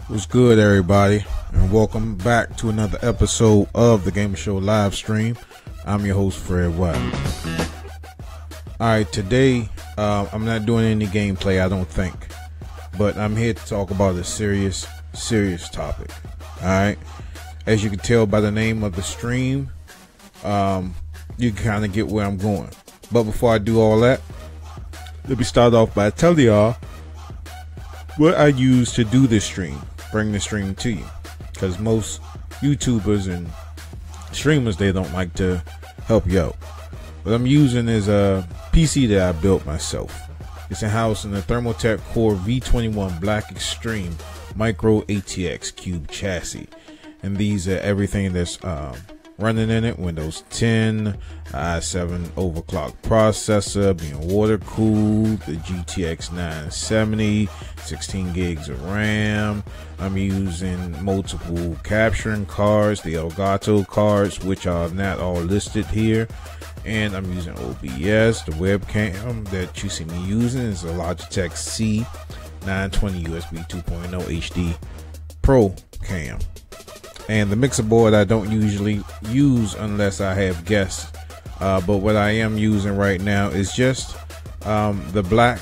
What's good, everybody, and welcome back to another episode of the Gamer Show live stream. I'm your host, Fred White. Alright, today I'm not doing any gameplay, I don't think, but I'm here to talk about a serious topic. Alright, as you can tell by the name of the stream, you can kind of get where I'm going. But before I do all that, let me start off by telling y'all what I use to do this stream, bring the stream to you, because most YouTubers and streamers, they don't like to help you out. What I'm using is a PC that I built myself. It's in-house in the Thermaltake Core V21 Black Extreme Micro ATX Cube chassis, and these are everything that's running in it: Windows 10, i7 overclock processor, being water cooled, the GTX 970, 16 gigs of RAM. I'm using multiple capturing cards, the Elgato cards, which are not all listed here, and I'm using OBS. The webcam that you see me using is a Logitech C920 USB 2.0 HD Pro cam. And the mixer board I don't usually use unless I have guests, but what I am using right now is just the black.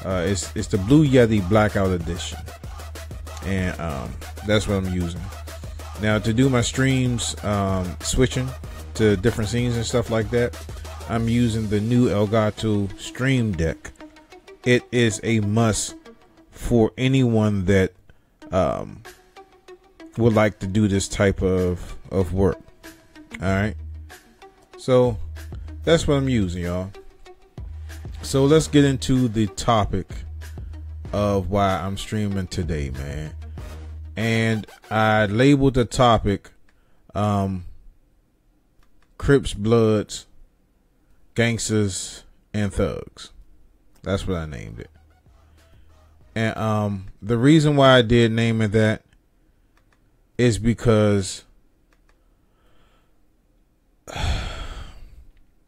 It's the Blue Yeti Blackout Edition, and that's what I'm using now to do my streams. Switching to different scenes and stuff like that, I'm using the new Elgato Stream Deck. It is a must for anyone that would like to do this type of work. Alright, so that's what I'm using, y'all. So let's get into the topic of why I'm streaming today, man. And I labeled the topic Crips, Bloods, Gangsters, and Thugs. That's what I named it. And the reason why I did name it that is because,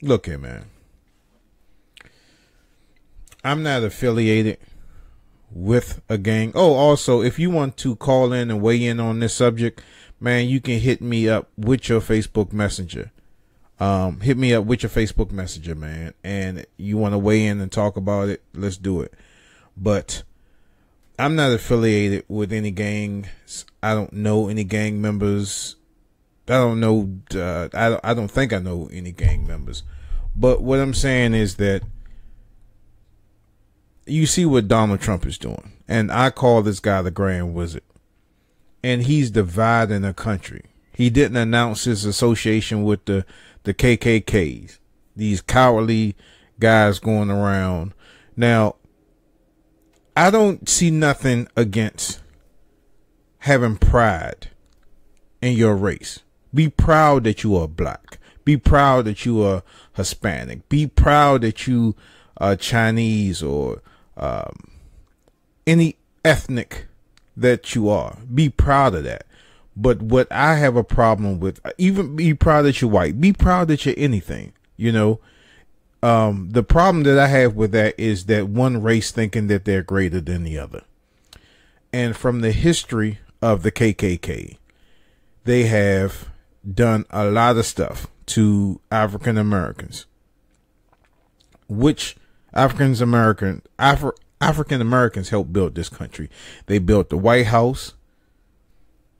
look here, man, I'm not affiliated with a gang. Oh, also, if you want to call in and weigh in on this subject, man, you can hit me up with your Facebook Messenger. Hit me up with your Facebook Messenger, man, and you want to weigh in and talk about it, let's do it. But I'm not affiliated with any gangs. I don't know any gang members. I don't know. I don't think I know any gang members. But what I'm saying is that you see what Donald Trump is doing, and I call this guy the Grand Wizard, and he's dividing the country. He didn't announce his association with the KKKs, these cowardly guys going around. Now, I don't see nothing against having pride in your race. Be proud that you are black. Be proud that you are Hispanic. Be proud that you are Chinese or any ethnic that you are. Be proud of that. But what I have a problem with, even be proud that you're white. Be proud that you're anything, you know. The problem that I have with that is that one race thinking that they're greater than the other. And from the history of the KKK, they have done a lot of stuff to African Americans, which African Americans helped build this country. They built the White House.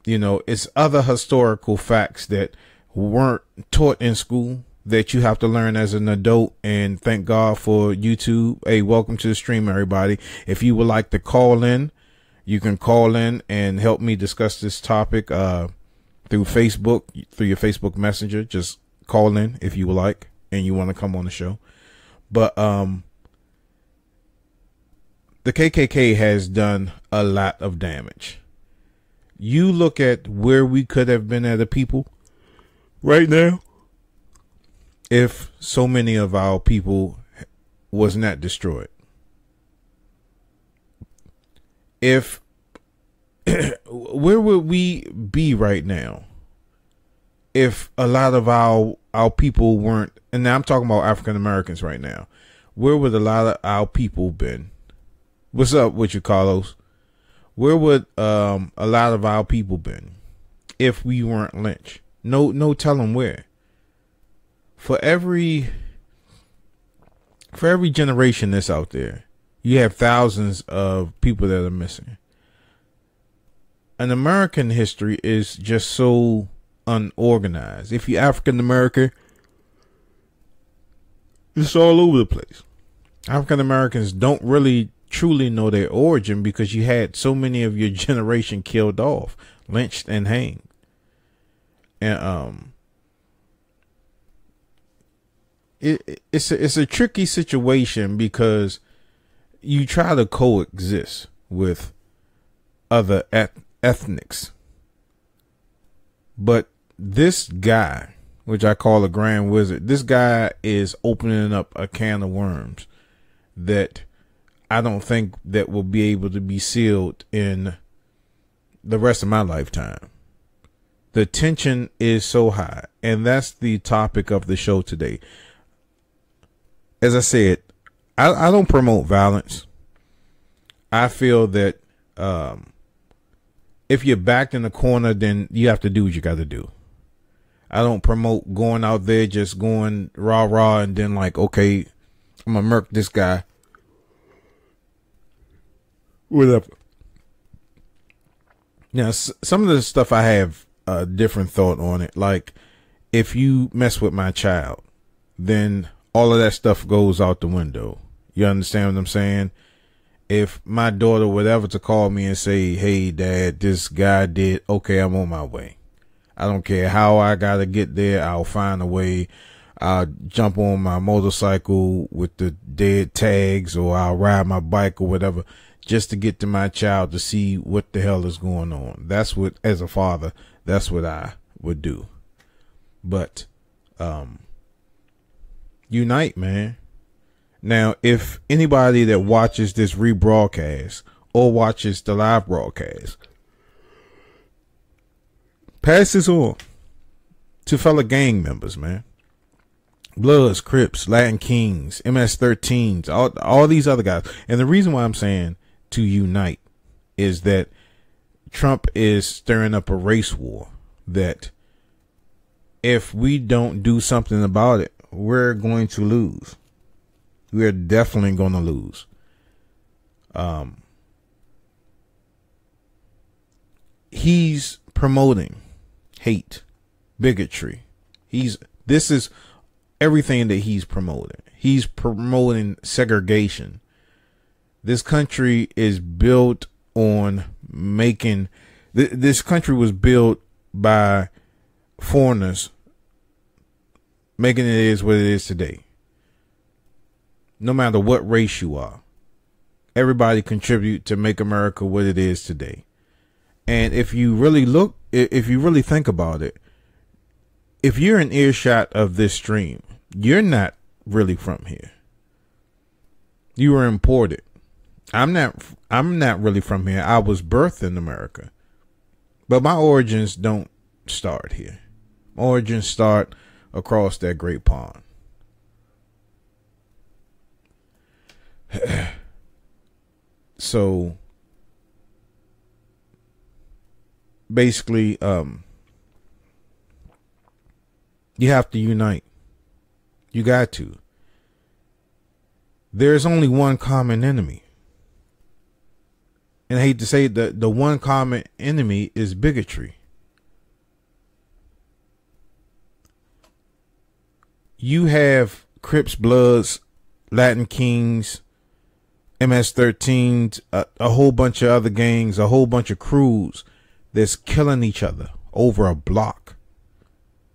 You know, it's other historical facts that weren't taught in school that you have to learn as an adult, and thank God for YouTube. Hey, welcome to the stream, everybody. If you would like to call in, you can call in and help me discuss this topic through Facebook, through your Facebook Messenger. Just call in if you would like and you want to come on the show. But the KKK has done a lot of damage. You look at where we could have been as a people right now if so many of our people was not destroyed. If where would we be right now if a lot of our people weren't, and now I'm talking about African Americans right now, where would a lot of our people been? What's up with you, Carlos? Where would a lot of our people been if we weren't lynched? No telling where. For every generation that's out there, you have thousands of people that are missing. And American history is just so unorganized. If you're African American, it's all over the place. African Americans don't really truly know their origin because you had so many of your generation killed off, lynched and hanged. And it's a tricky situation because you try to coexist with other ethnics, but this guy, which I call a grand wizard, this guy is opening up a can of worms that I don't think that will be able to be sealed in the rest of my lifetime. The tension is so high, and that's the topic of the show today. As I said, I don't promote violence. I feel that if you're backed in the corner, then you have to do what you got to do. I don't promote going out there just going rah-rah and then like, okay, I'm going to murk this guy. Whatever. Now, some of the stuff I have a different thought on it. Like, if you mess with my child, then all of that stuff goes out the window. You understand what I'm saying? If my daughter would ever to call me and say, hey, Dad, this guy did, okay, I'm on my way. I don't care how I got to get there. I'll find a way. I'll jump on my motorcycle with the dead tags, or I'll ride my bike or whatever, just to get to my child to see what the hell is going on. That's what, as a father, that's what I would do. But, unite, man. Now, if anybody that watches this rebroadcast or watches the live broadcast, pass this on to fellow gang members, man. Bloods, Crips, Latin Kings, MS-13s, all these other guys. And the reason why I'm saying to unite is that Trump is stirring up a race war that if we don't do something about it, we're going to lose. We're definitely going to lose. He's promoting hate, bigotry. This is everything that he's promoting. He's promoting segregation. This country is built on making, this country was built by foreigners, making it is what it is today. No matter what race you are, everybody contribute to make America what it is today. And if you really look, if you really think about it, if you're in earshot of this stream, you're not really from here. You were imported. I'm not really from here. I was birthed in America, but my origins don't start here. My origins start across that great pond. So basically, you have to unite. You got to. There's only one common enemy. And I hate to say that the one common enemy is bigotry. You have Crips, Bloods, Latin Kings, MS-13s, a whole bunch of other gangs, a whole bunch of crews that's killing each other over a block.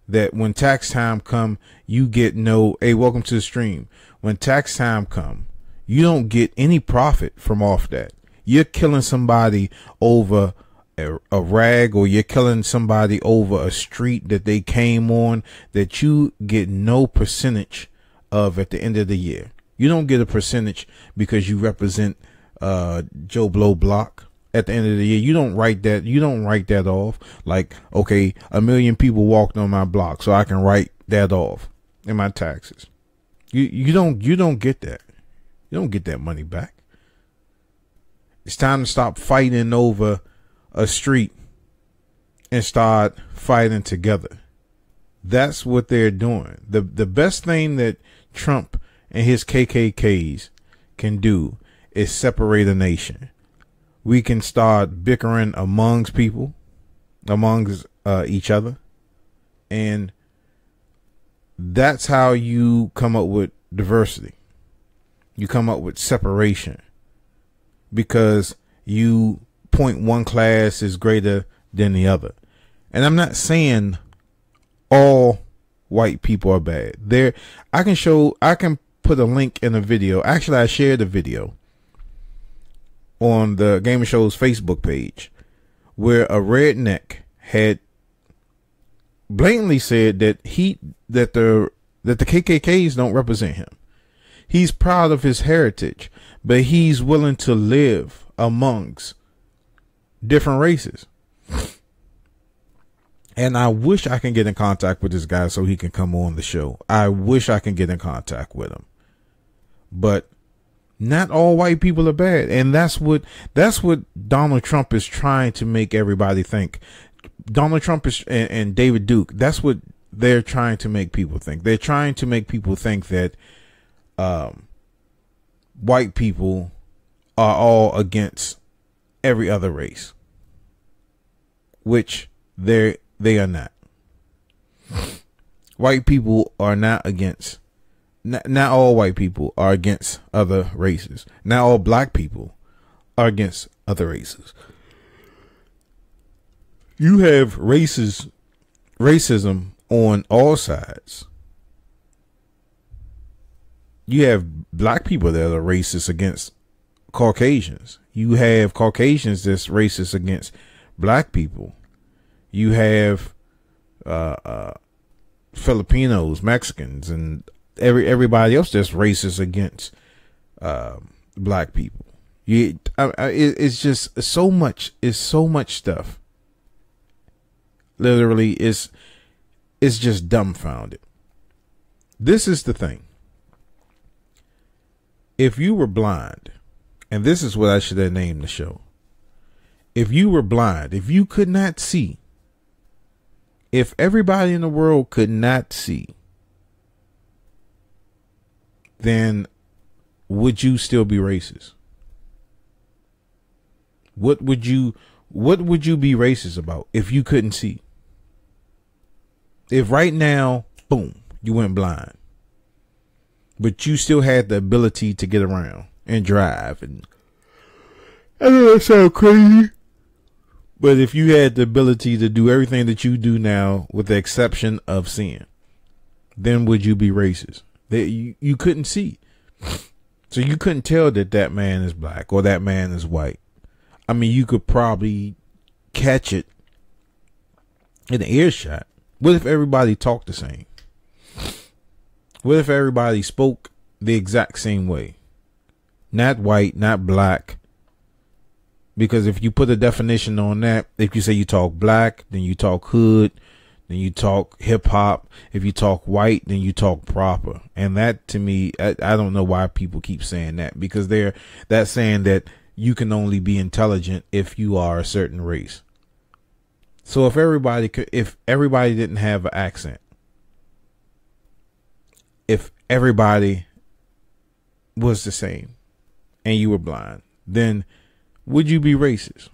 That when tax time come, you get no, hey, welcome to the stream. When tax time come, you don't get any profit from off that. You're killing somebody over a rag, or you're killing somebody over a street that they came on that you get no percentage of at the end of the year. You don't get a percentage because you represent Joe Blow Block. At the end of the year, you don't write that. You don't write that off. Like, okay, 1 million people walked on my block, so I can write that off in my taxes. You don't get that. You don't get that money back. It's time to stop fighting over a street and start fighting together. That's what they're doing. The best thing that Trump and his KKKs can do is separate a nation. We can start bickering amongst people, amongst each other, and that's how you come up with diversity. You come up with separation because you point one class is greater than the other. And I'm not saying all white people are bad. I can put a link in a video. Actually, I shared a video on the Gamer Show's Facebook page where a redneck had blatantly said that the KKKs don't represent him. He's proud of his heritage, but he's willing to live amongst different races. And I wish I can get in contact with this guy so he can come on the show. I wish I can get in contact with him. But not all white people are bad. And that's what Donald Trump is trying to make everybody think. Donald Trump and David Duke, that's what they're trying to make people think. They're trying to make people think that white people are all against every other race, which they are not. White people are not against, not all white people are against other races. Not all black people are against other races. You have racism on all sides. You have black people that are racist against Caucasians. You have Caucasians that's racist against black people. You have Filipinos, Mexicans, and everybody else that's racist against black people. It's just so much. It's so much stuff. Literally, it's just dumbfounded. This is the thing. If you were blind, and this is what I should have named the show. If you were blind, if you could not see, if everybody in the world could not see, then would you still be racist? What would you be racist about if you couldn't see? If right now, boom, you went blind, but you still had the ability to get around and drive, and I know that sounds crazy, but if you had the ability to do everything that you do now, with the exception of seeing, then would you be racist? That you couldn't see, so you couldn't tell that man is black or that man is white. I mean, you could probably catch it in the earshot. What if everybody talked the same? What if everybody spoke the exact same way? Not white, not black. Because if you put a definition on that, if you say you talk black, then you talk hood, then you talk hip hop. If you talk white, then you talk proper. And that, to me, I don't know why people keep saying that, because that's saying that you can only be intelligent if you are a certain race. So if everybody didn't have an accent, if everybody was the same and you were blind, then would you be racist?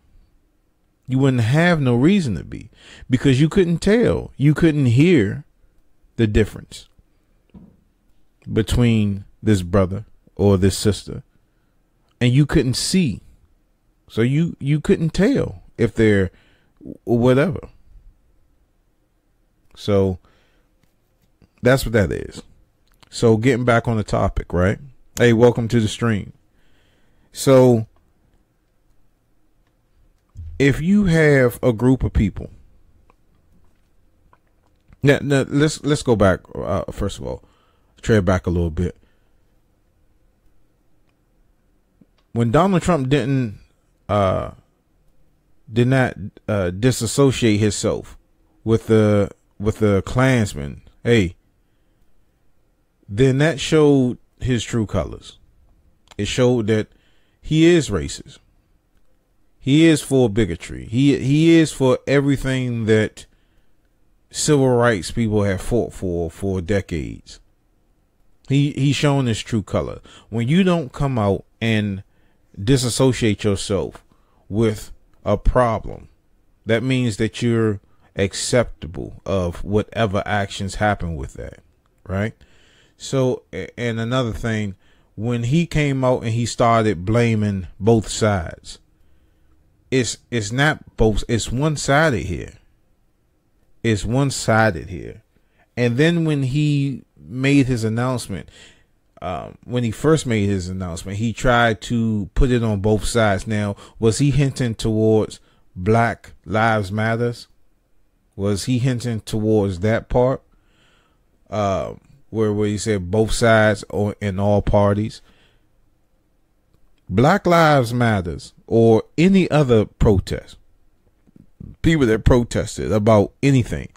You wouldn't have no reason to be, because you couldn't tell. You couldn't hear the difference between this brother or this sister, and you couldn't see. So you couldn't tell if they're whatever. So that's what that is. So getting back on the topic, right? Hey, welcome to the stream. So if you have a group of people, now let's go back. First of all, tread back a little bit. When Donald Trump did not disassociate himself with the Klansmen, hey, then that showed his true colors. It showed that he is racist. He is for bigotry. He is for everything that civil rights people have fought for decades. He's shown his true color. When you don't come out and disassociate yourself with a problem, that means that you're acceptable of whatever actions happen with that, right? So, and another thing, when he came out and he started blaming both sides, it's not both, it's one-sided here. It's one-sided here. And then when he made his announcement, when he first made his announcement, he tried to put it on both sides. Now, was he hinting towards Black Lives Matters? Was he hinting towards that part? Where he said both sides or in all parties? Black Lives Matters or any other protest, people that protested about anything,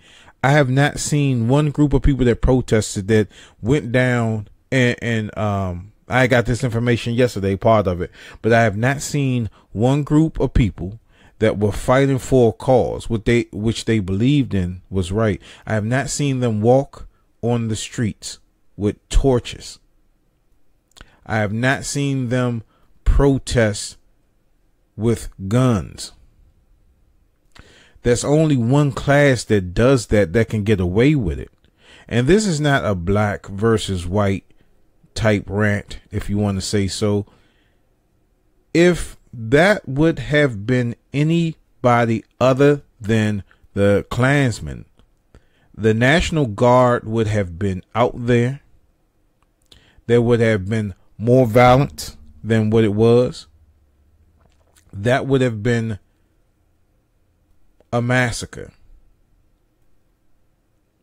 I have not seen one group of people that protested that went down and I got this information yesterday, part of it, but I have not seen one group of people that were fighting for a cause, which they believed in was right. I have not seen them walk on the streets with torches. I have not seen them protest with guns. There's only one class that does that can get away with it. And this is not a black versus white type rant, if you want to say so. If that would have been anybody other than the Klansmen, the National Guard would have been out there. There would have been more violence than what it was. That would have been a massacre.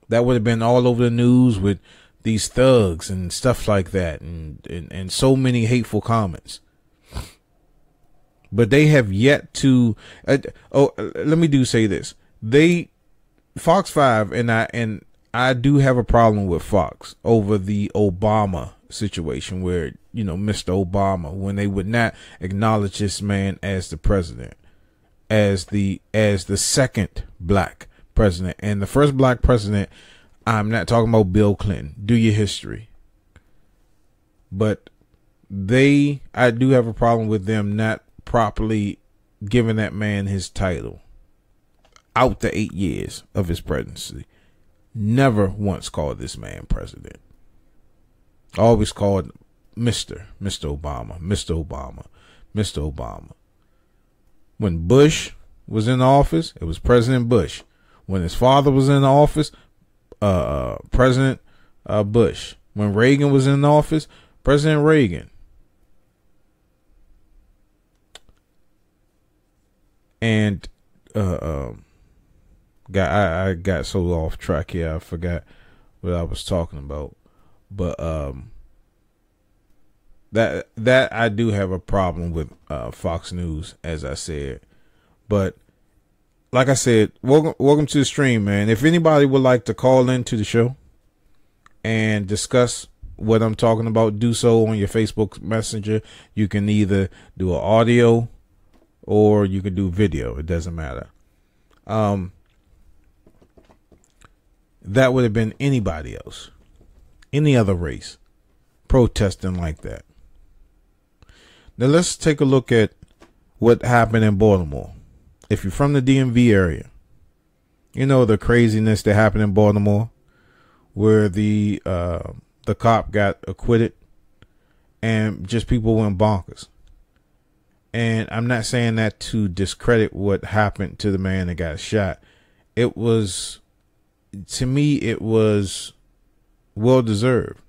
That would have been all over the news with these thugs and stuff like that, and so many hateful comments. But they have yet to. Let me say this. Fox 5 and I do have a problem with Fox over the Obama situation, where Mr. Obama, when they would not acknowledge this man as the president, as the second black president, and the first black president. I'm not talking about Bill Clinton. Do your history. But I do have a problem with them not properly giving that man his title out the 8 years of his presidency. Never once called this man president. Always called Mr. Obama, Mr. Obama, Mr. Obama. When Bush was in office, it was President Bush. When his father was in office, President Bush. When Reagan was in office, President Reagan. And I got so off track here, I forgot what I was talking about. But that I do have a problem with Fox News, as I said. But like I said, welcome to the stream, man. If anybody would like to call into the show and discuss what I'm talking about, do so on your Facebook Messenger. You can either do an audio or you can do video. It doesn't matter. That would have been anybody else, any other race, protesting like that. Now let's take a look at what happened in Baltimore. If you're from the DMV area, you know the craziness that happened in Baltimore, where the cop got acquitted and just people went bonkers. And I'm not saying that to discredit what happened to the man that got shot. It was, to me, it was well deserved.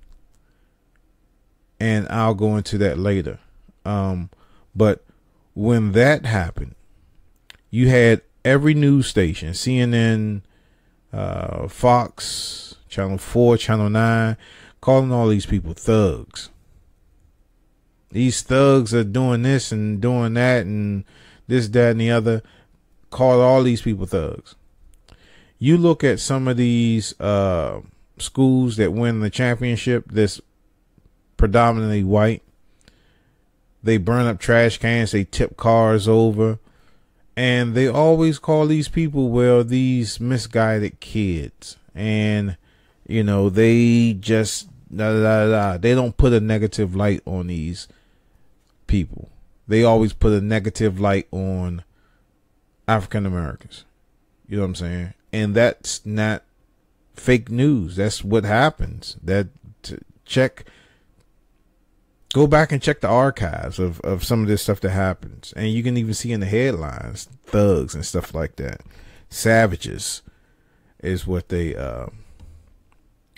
And I'll go into that later. But when that happened, you had every news station, CNN, Fox, Channel 4, Channel 9, calling all these people thugs. These thugs are doing this and doing that and this, that, and the other. Call all these people thugs. You look at some of these schools that win the championship that's predominantly white. They burn up trash cans. They tip cars over. And they always call these people, well, these misguided kids. And, you know, they just, they don't put a negative light on these people. They always put a negative light on African Americans. You know what I'm saying? And that's not fake news. That's what happens. Go back and check the archives of some of this stuff that happens. And you can even see in the headlines, thugs and stuff like that. Savages is what they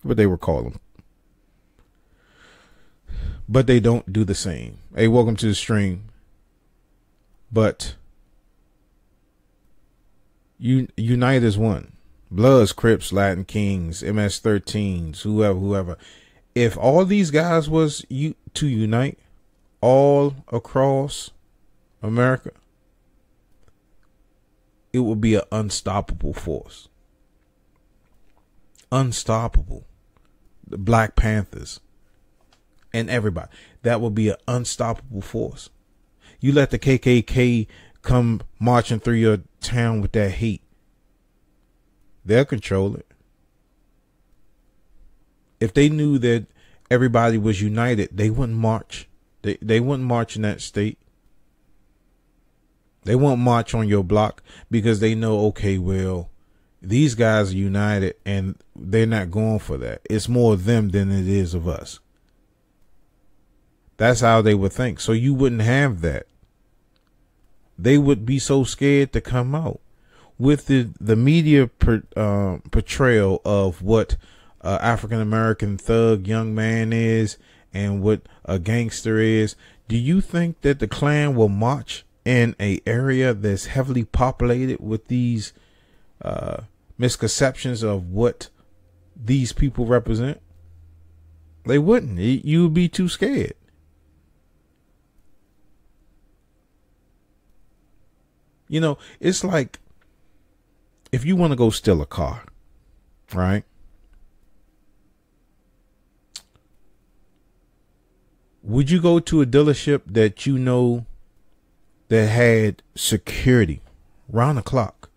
were calling them. But they don't do the same. Hey, welcome to the stream. But unite as one. Bloods, Crips, Latin Kings, MS-13s, whoever. If all these guys was to unite all across America, it would be an unstoppable force. Unstoppable. The Black Panthers and everybody. That would be an unstoppable force. You let the KKK come marching through your town with that hate. They'll control it. If they knew that everybody was united, they wouldn't march. They wouldn't march in that state. They won't march on your block because they know, okay, well, these guys are united and they're not going for that. It's more of them than it is of us. That's how they would think. So you wouldn't have that. They would be so scared to come out. With the media portrayal of what African-American thug young man is and what a gangster is, do you think that the Klan will march in a area that's heavily populated with these misconceptions of what these people represent? They wouldn't. You would be too scared. You know, it's like if you want to go steal a car, right? Would you go to a dealership that you know that had security round the clock?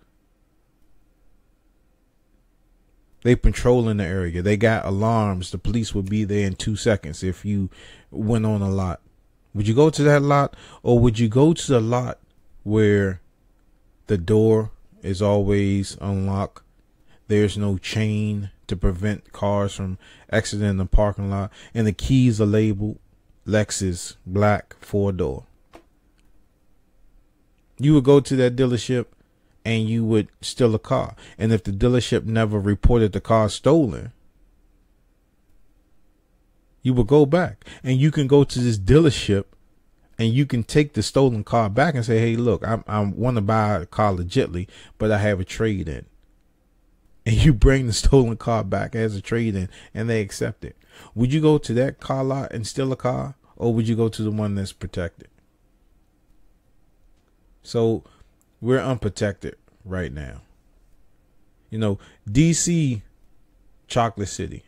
They patrolling the area. They got alarms. The police would be there in 2 seconds if you went on a lot. Would you go to that lot, or would you go to the lot where the door is always unlocked? There's no chain to prevent cars from exiting the parking lot, and the keys are labeled Lexus black 4-door. You would go to that dealership and you would steal a car. And if the dealership never reported the car stolen, you would go back and you can go to this dealership and you can take the stolen car back and say, hey, look, I want to buy a car legitly, but I have a trade in. And you bring the stolen car back as a trade in and they accept it. Would you go to that car lot and steal a car, or would you go to the one that's protected? So we're unprotected right now. You know, DC, Chocolate City,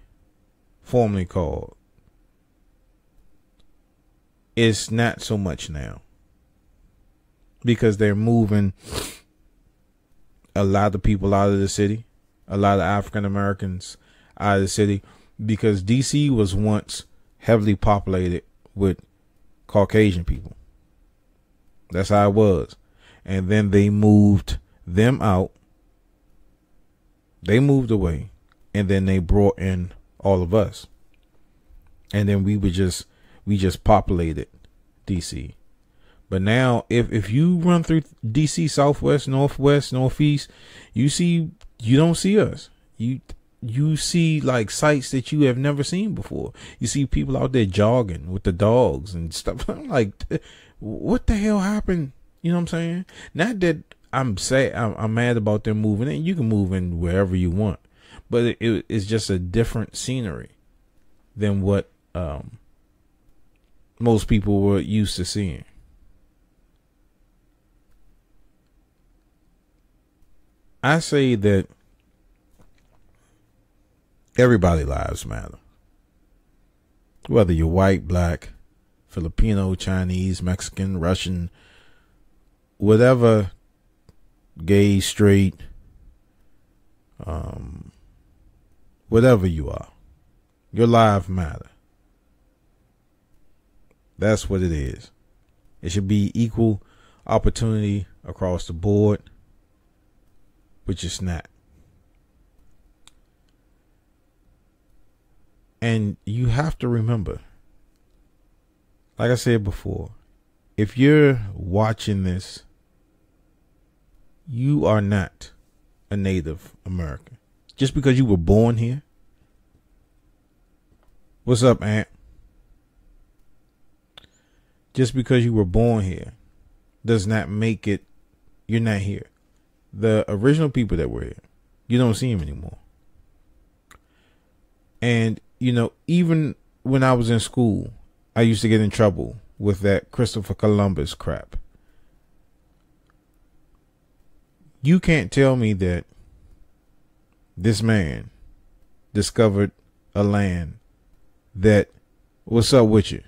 formerly called, it's not so much now because they're moving a lot of people out of the city, a lot of African Americans out of the city, because DC was once heavily populated with Caucasian people. That's how it was. And then they moved them out. They moved away. And then they brought in all of us. And then we just populated DC. But now if you run through DC Southwest, Northwest, Northeast, you don't see us. You see like sights that you have never seen before. You see people out there jogging with the dogs and stuff. I'm like, what the hell happened? You know what I'm saying? Not that I'm mad about them moving in. You can move in wherever you want, but it's just a different scenery than what most people were used to seeing. I say that everybody lives matter. Whether you're white, black, Filipino, Chinese, Mexican, Russian, whatever gay, straight, whatever you are, your life matter. That's what it is. It should be equal opportunity across the board, which is not. And you have to remember, like I said before, if you're watching this, you are not a Native American. Just because you were born here. What's up, Aunt? Just because you were born here does not make it you're not here. The original people that were here, you don't see them anymore. And, you know, even when I was in school, I used to get in trouble with that Christopher Columbus crap. You can't tell me that this man discovered a land that, what's up with you?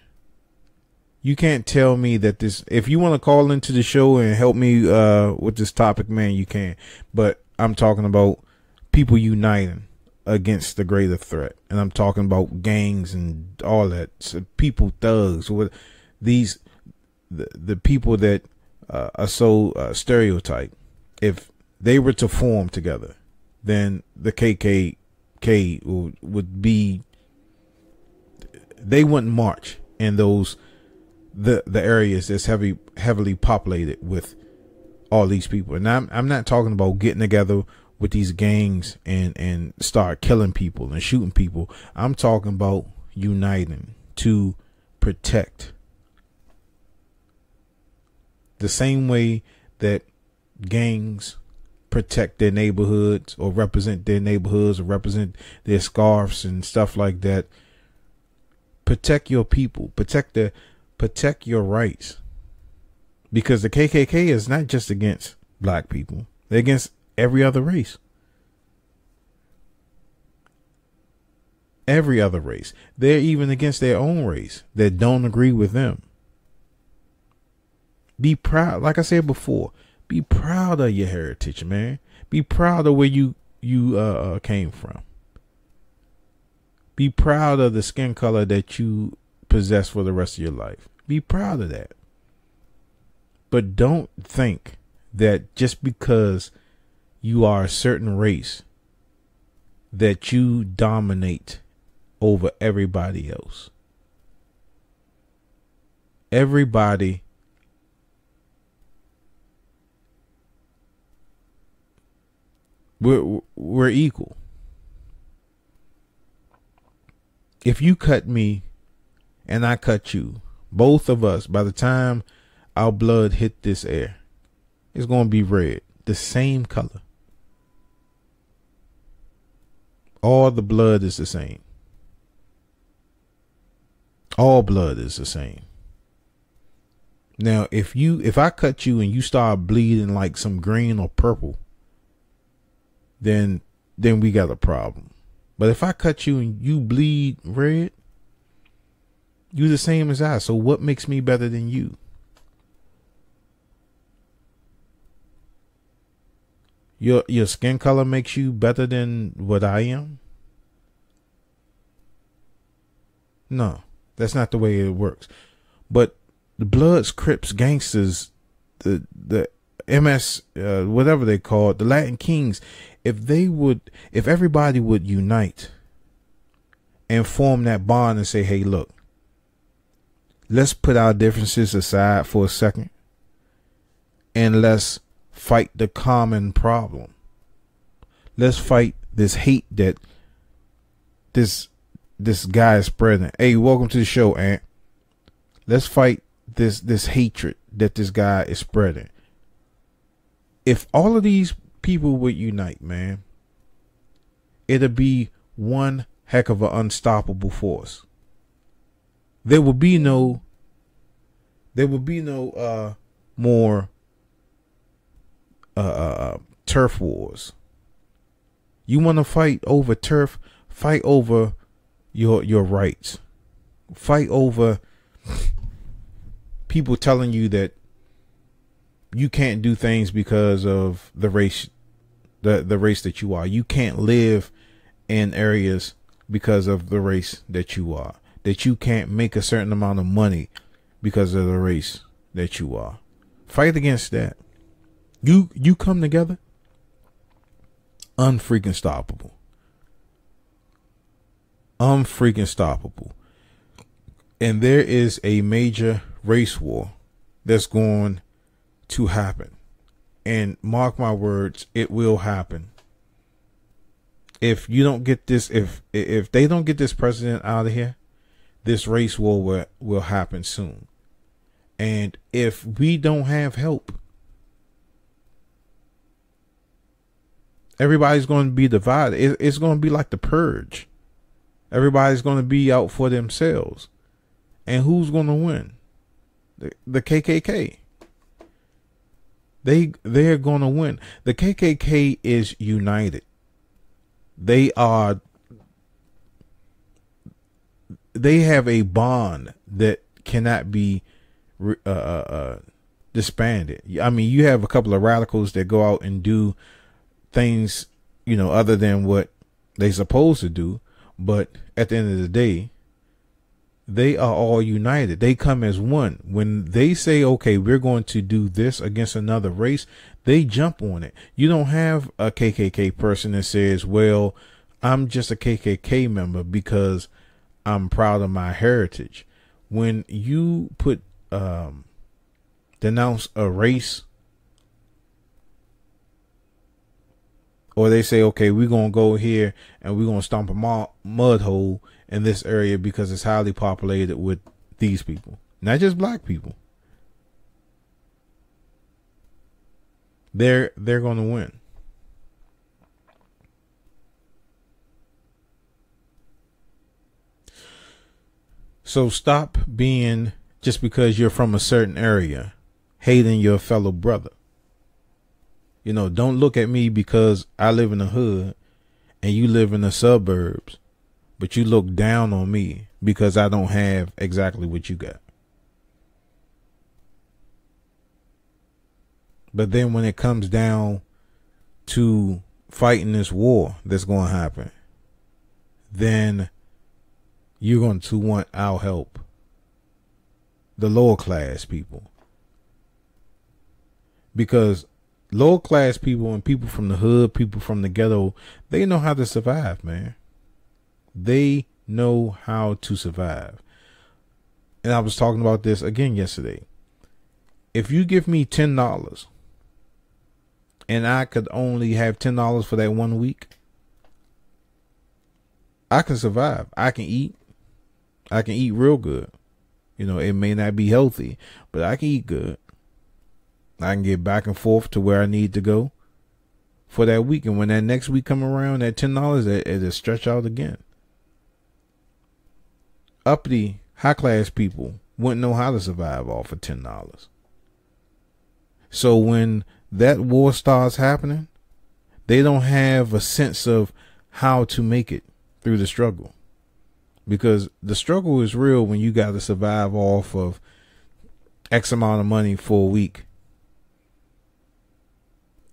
You can't tell me that this, if you want to call into the show and help me with this topic, man, you can. But I'm talking about people uniting against the greater threat. And I'm talking about gangs and all that. So people, thugs, with these, the people that are so stereotyped. If they were to form together, then the KKK would be, they wouldn't march in those the areas that's heavily populated with all these people. And I'm not talking about getting together with these gangs and start killing people and shooting people. I'm talking about uniting to protect. The same way that gangs protect their neighborhoods or represent their neighborhoods or represent their scarves and stuff like that. Protect your people. Protect your rights. Because the KKK is not just against black people. They're against every other race. Every other race. They're even against their own race that don't agree with them. Be proud. Like I said before, be proud of your heritage, man. Be proud of where you came from. Be proud of the skin color that you possess for the rest of your life. Be proud of that. But don't think that just because you are a certain race that you dominate over everybody else. Everybody we're equal. If you cut me and I cut you, both of us, by the time our blood hit this air, it's going to be red, the same color. All the blood is the same. All blood is the same. Now, if I cut you and you start bleeding like some green or purple, then we got a problem. But if I cut you and you bleed red, you're the same as I. So what makes me better than you? Your skin color makes you better than what I am? No, that's not the way it works. But the Bloods, Crips, Gangsters, the MS, whatever they call it, the Latin Kings, if everybody would unite and form that bond and say, hey, look, let's put our differences aside for a second and let's fight the common problem. Let's fight this hate that this guy is spreading. Hey, welcome to the show, Aunt. Let's fight this hatred that this guy is spreading. If all of these people would unite, man, it'll be one heck of an unstoppable force. There will be no more turf wars. You want to fight over turf? Fight over your rights. Fight over people telling you that you can't do things because of the race, the race that you are. You can't live in areas because of the race that you are. That you can't make a certain amount of money because of the race that you are. Fight against that. You come together, unfreaking stoppable. Unfreaking stoppable. And there is a major race war that's going to happen. And mark my words, it will happen. If you don't get this, if they don't get this president out of here, this race war will happen soon. And if we don't have help, everybody's going to be divided. It's going to be like the purge. Everybody's going to be out for themselves. And who's going to win? The KKK. They're going to win. The KKK is united. They have a bond that cannot be disbanded. I mean, you have a couple of radicals that go out and do things, other than what they supposed to do. But at the end of the day, they are all united. They come as one. When they say, okay, we're going to do this against another race, they jump on it. You don't have a KKK person that says, well, I'm just a KKK member because I'm proud of my heritage. When you denounce a race, or they say, okay, we're going to go here and we're going to stomp a mud hole in this area because it's highly populated with these people, not just black people. They're going to win. So stop being, just because you're from a certain area, hating your fellow brother. Don't look at me because I live in the hood and you live in the suburbs, but you look down on me because I don't have exactly what you got. But then when it comes down to fighting this war that's going to happen, then you're going to want our help. The lower class people. Because lower class people and people from the hood, people from the ghetto, they know how to survive, man. They know how to survive. And I was talking about this again yesterday. If you give me $10 and I could only have $10 for that 1 week, I can survive. I can eat. I can eat real good. It may not be healthy, but I can eat good. I can get back and forth to where I need to go for that week. And when that next week come around, that $10, it'll stretch out again. Uppity, high class people wouldn't know how to survive off of $10. So when that war starts happening, they don't have a sense of how to make it through the struggle. Because the struggle is real when you got to survive off of X amount of money for a week.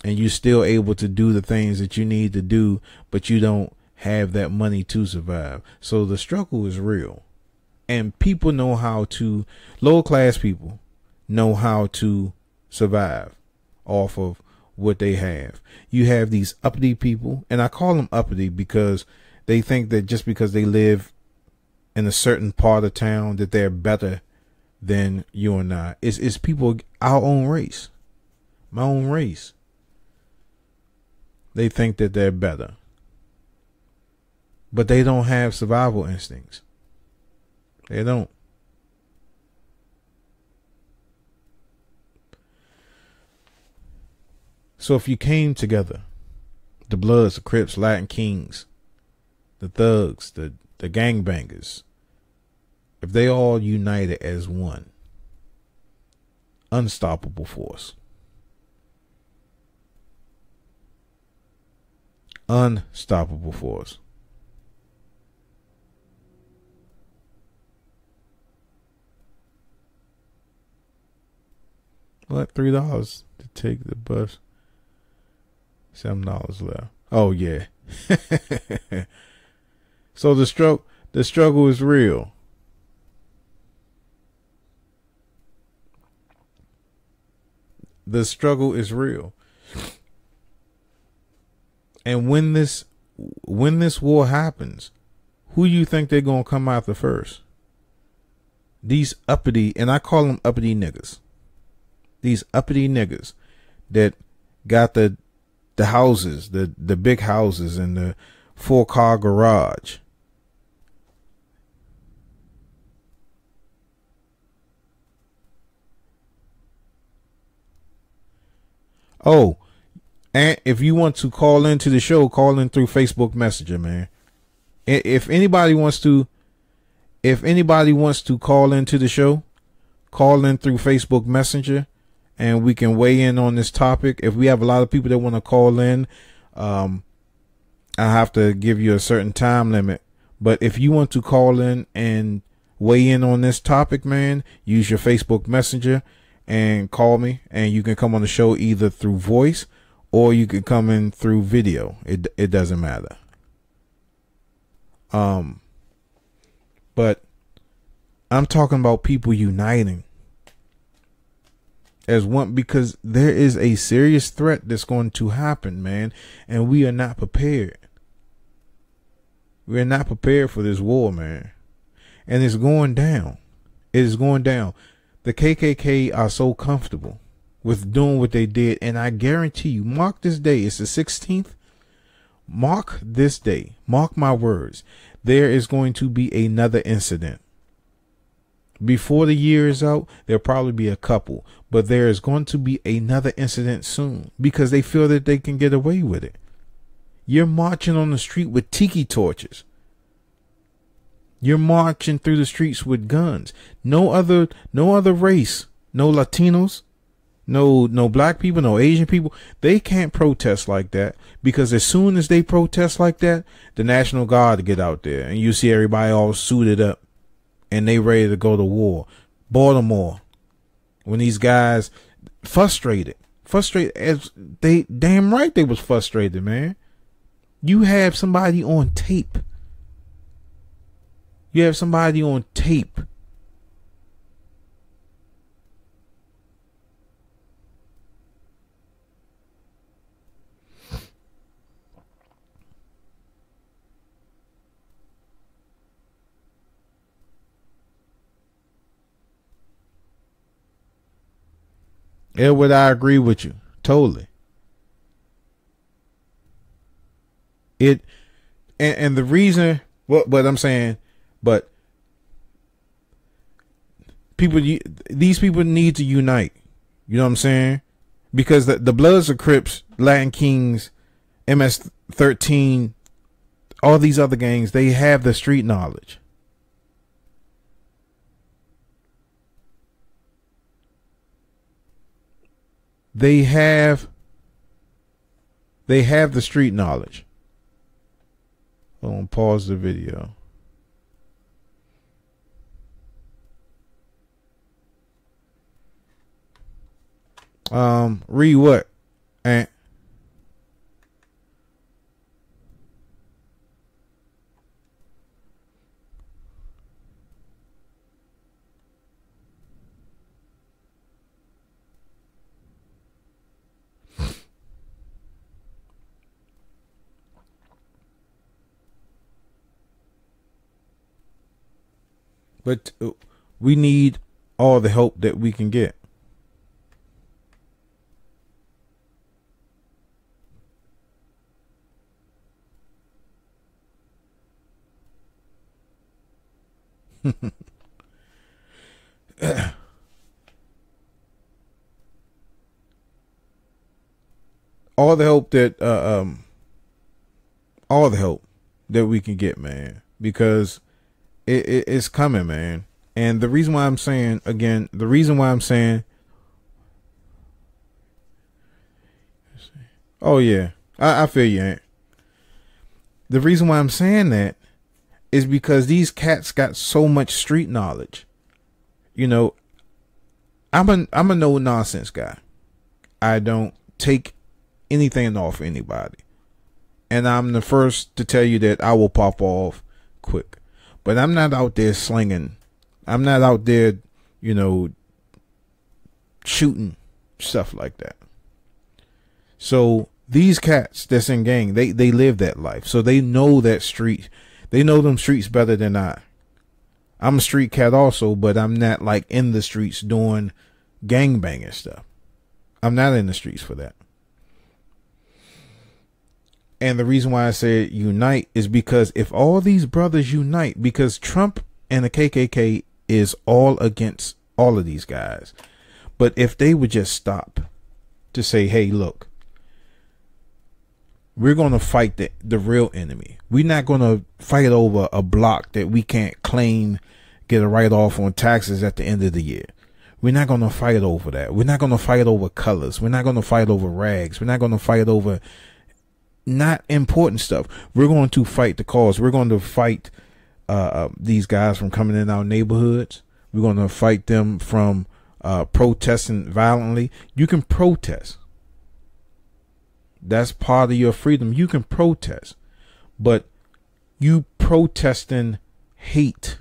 And you're still able to do the things that you need to do, but you don't have that money to survive. So the struggle is real. And people know how to, lower class people know how to survive off of what they have. You have these uppity people, and I call them uppity because they think that just because they live in a certain part of town that they're better than you and I. It's people our own race, my own race. They think that they're better, but they don't have survival instincts. They don't. So if you came together, the Bloods, the Crips, Latin Kings, the thugs, the gangbangers, if they all united as one, unstoppable force. Unstoppable force. What? $3 to take the bus. $7 left. Oh yeah. So the struggle is real. The struggle is real. And when this war happens, who you think they're gonna come after first? These uppity, and I call them uppity niggas. These uppity niggas that got the houses, the big houses and the 4-car garage. Oh, and if you want to call into the show, call in through Facebook Messenger, man. If anybody wants to call into the show, call in through Facebook Messenger, and we can weigh in on this topic. If we have a lot of people that want to call in, I have to give you a certain time limit. But if you want to call in and weigh in on this topic, man, use your Facebook Messenger and call me, and you can come on the show either through voice or you can come in through video. It doesn't matter. But I'm talking about people uniting as one, because there is a serious threat that's going to happen, man, and we are not prepared. We are not prepared for this war, man, and it's going down. It is going down. The KKK are so comfortable with doing what they did, and I guarantee you, mark this day, it's the 16th. Mark this day, mark my words, there is going to be another incident. Before the year is out, there'll probably be a couple, but there is going to be another incident soon because they feel that they can get away with it. You're marching on the street with tiki torches. You're marching through the streets with guns. No other race, no Latinos, no black people, no Asian people. They can't protest like that, because as soon as they protest like that, the National Guard get out there and you see everybody all suited up and they ready to go to war. Baltimore, when these guys frustrated as they damn right they was frustrated, man. You have somebody on tape. You have somebody on tape. Edward, I agree with you totally. And the reason, what I'm saying, but these people need to unite. You know what I'm saying? Because the Bloods of Crips, Latin Kings, MS-13, all these other gangs, they have the street knowledge. They have the street knowledge. Hold on, pause the video. Read what? And but we need all the help that we can get. All the help that we can get, man, because it's coming, man. And the reason why I'm saying, again, oh yeah, I feel you, Aunt. The reason why I'm saying that is because these cats got so much street knowledge. You know, I'm a no nonsense guy. I don't take anything off anybody. And I'm the first to tell you that I will pop off quick. But I'm not out there slinging. I'm not out there, shooting stuff like that. So these cats that's in gang, they live that life. So they know that street. They know them streets better than I. I'm a street cat also, but I'm not like in the streets doing gangbanging stuff. I'm not in the streets for that. And the reason why I said unite is because if all these brothers unite, because Trump and the KKK is all against all of these guys. But if they would just stop to say, hey, look, we're going to fight the real enemy. We're not going to fight over a block that we can't claim, get a write-off on taxes at the end of the year. We're not going to fight over that. We're not going to fight over colors. We're not going to fight over rags. We're not going to fight over not important stuff. We're going to fight the cause. We're going to fight these guys from coming in our neighborhoods. We're going to fight them from protesting violently. You can protest. That's part of your freedom. You can protest. But you protesting hate.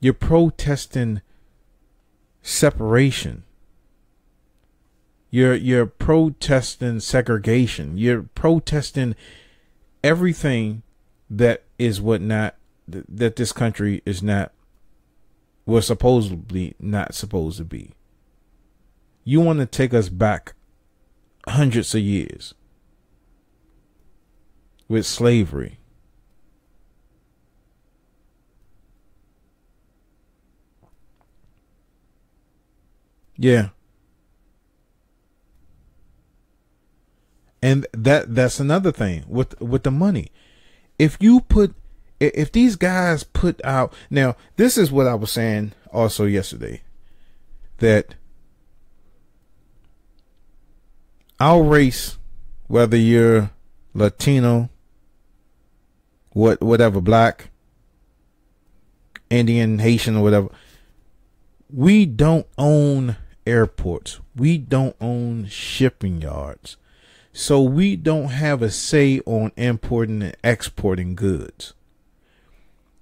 You're protesting separation. You're protesting segregation. You're protesting everything that is that this country is not, was supposedly not supposed to be. You want to take us back hundreds of years with slavery. Yeah. And that's another thing with the money. If these guys put out, now this is what I was saying also yesterday, that our race, whether you're Latino, whatever, black, Indian, Haitian, or whatever, we don't own airports. We don't own shipping yards. So we don't have a say on importing and exporting goods.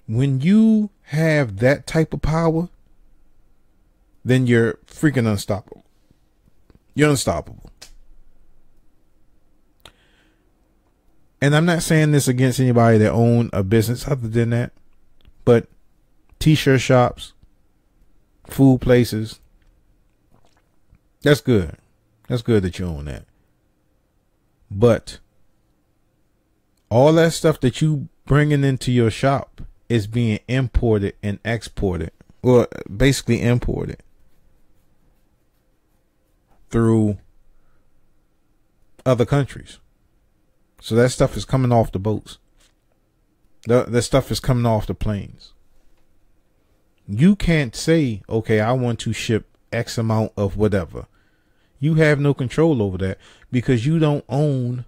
When you have that type of power, then you're freaking unstoppable. You're unstoppable. And I'm not saying this against anybody that own a business other than that, but t-shirt shops, food places, that's good. That's good that you own that. But all that stuff that you bringing into your shop is being imported and exported, or basically imported through other countries. So that stuff is coming off the boats. That stuff is coming off the planes. You can't say, okay, I want to ship X amount of whatever. You have no control over that because you don't own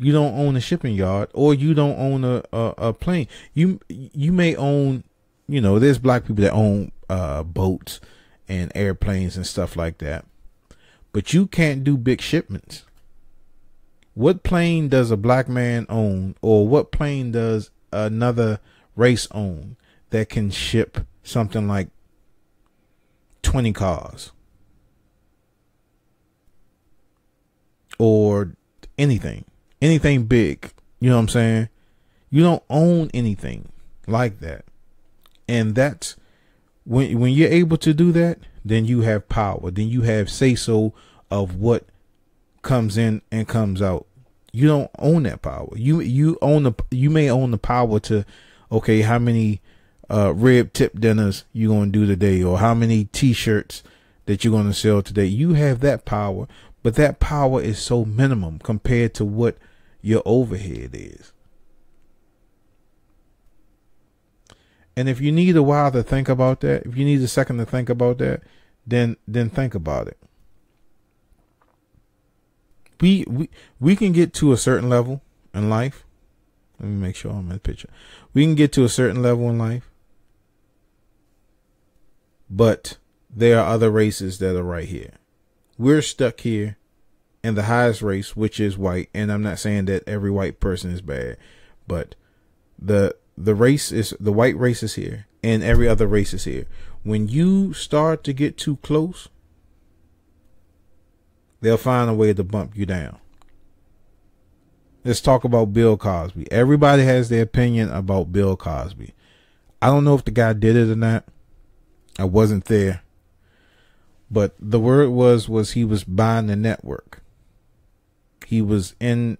a shipping yard, or you don't own a plane. You may own, there's black people that own boats and airplanes and stuff like that, but you can't do big shipments. What plane does a black man own, or what plane does another race own that can ship something like 20 cars? Or anything big, you know what I'm saying? You don't own anything like that. And that's when you're able to do that, then you have power. Then you have say so of what comes in and comes out. You don't own that power. You may own the power to, okay, how many rib tip dinners you gonna do today, or how many t-shirts that you're gonna sell today. You have that power. But that power is so minimum compared to what your overhead is. And if you need a while to think about that, if you need a second to think about that, then think about it. We can get to a certain level in life. Let me make sure I'm in the picture. We can get to a certain level in life but there are other races that are right here. We're stuck here in the highest race, which is white. And I'm not saying that every white person is bad, but the race is, the white race is here and every other race is here. When you start to get too close, they'll find a way to bump you down. Let's talk about Bill Cosby. Everybody has their opinion about Bill Cosby. I don't know if the guy did it or not. I wasn't there. But the word was he was buying the network. He was in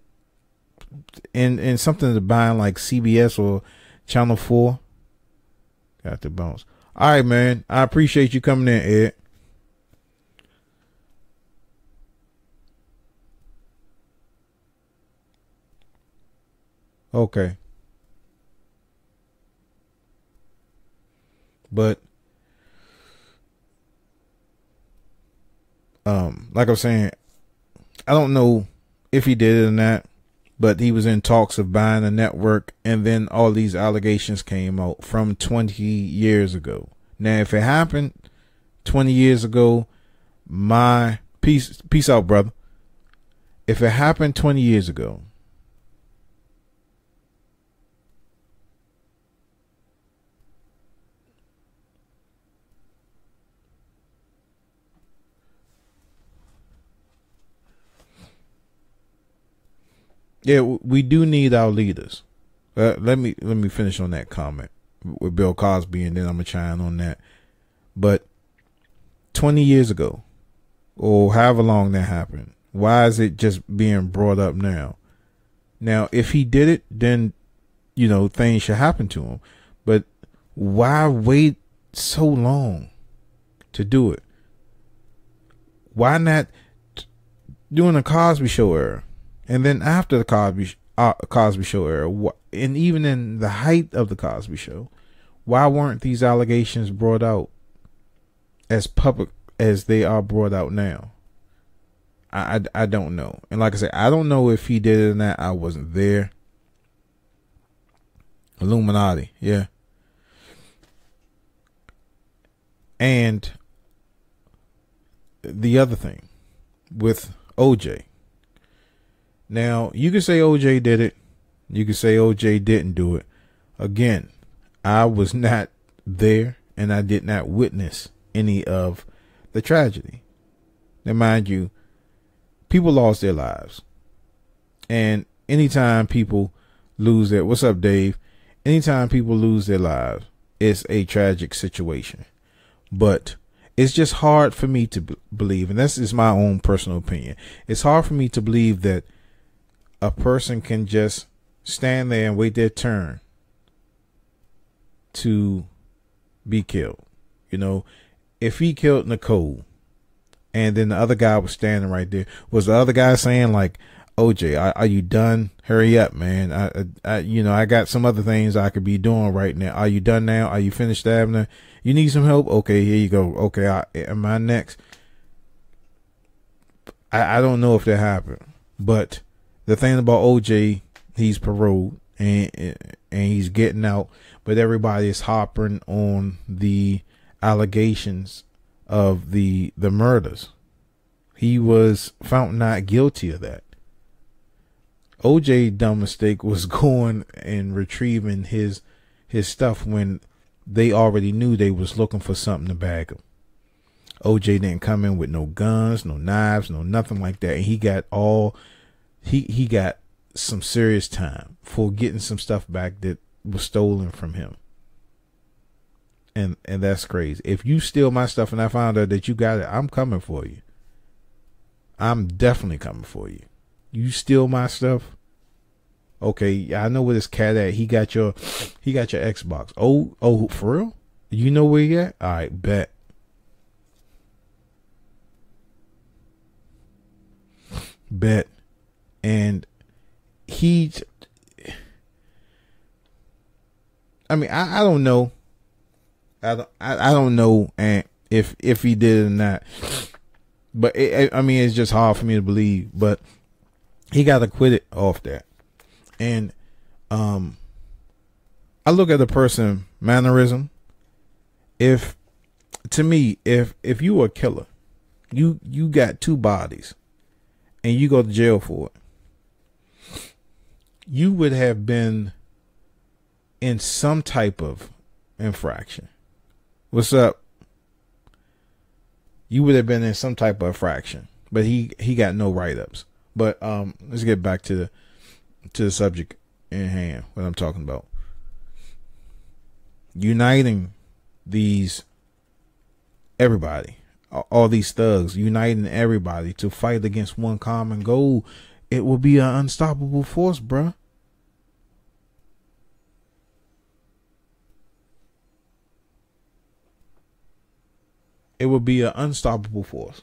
something to buying like CBS or Channel 4. Got the bones. All right, man. I appreciate you coming in, Ed. Okay. But like I'm saying, I don't know if he did it or not, but he was in talks of buying a network, and then all these allegations came out from 20 years ago. Now, if it happened 20 years ago, my peace out, brother. If it happened 20 years ago, yeah, we do need our leaders. Let me finish on that comment with Bill Cosby, and then I'm gonna chime on that. But 20 years ago, or however long that happened, why is it just being brought up now? Now, if he did it, then things should happen to him. But why wait so long to do it? Why not doing a Cosby Show era? And then after the Cosby Show era, and even in the height of the Cosby Show, why weren't these allegations brought out as public as they are brought out now? I don't know. And like I said, I don't know if he did it or not. I wasn't there. Illuminati, yeah. And the other thing with OJ. Now, you can say OJ did it. You can say OJ didn't do it. Again, I was not there, and I did not witness any of the tragedy. Now, mind you, people lost their lives. And anytime people lose their, what's up, Dave? Anytime people lose their lives, it's a tragic situation. But it's just hard for me to believe, and this is my own personal opinion. It's hard for me to believe that a person can just stand there and wait their turn to be killed. If he killed Nicole and then the other guy was standing right there, was the other guy saying like, OJ, are you done? Hurry up, man. I got some other things I could be doing right now. Are you done now? Are you finished stabbing her? You need some help? Okay, here you go. Okay, am I next? I don't know if that happened, but the thing about OJ, he's paroled and he's getting out, but everybody is harping on the allegations of the murders. He was found not guilty of that. OJ dumb mistake was going and retrieving his stuff when they already knew they was looking for something to bag him. OJ didn't come in with no guns, no knives, no nothing like that. And he got he got some serious time for getting some stuff back that was stolen from him. And that's crazy. If you steal my stuff and I found out that you got it, I'm coming for you. I'm definitely coming for you. You steal my stuff? Okay, I know where this cat at. He got your Xbox. Oh, for real? You know where he at? All right, bet. And I don't know. I don't know, and if he did it or not. But it's just hard for me to believe. But he got acquitted off that. And I look at the person mannerism. If to me, if you were a killer, you got 2 bodies, and you go to jail for it, you would have been in some type of infraction. What's up? You would have been in some type of infraction, but he got no write-ups. But let's get back to the subject in hand. What I'm talking about, uniting everybody, all these thugs, uniting everybody to fight against one common goal. It will be an unstoppable force, bruh. It would be an unstoppable force.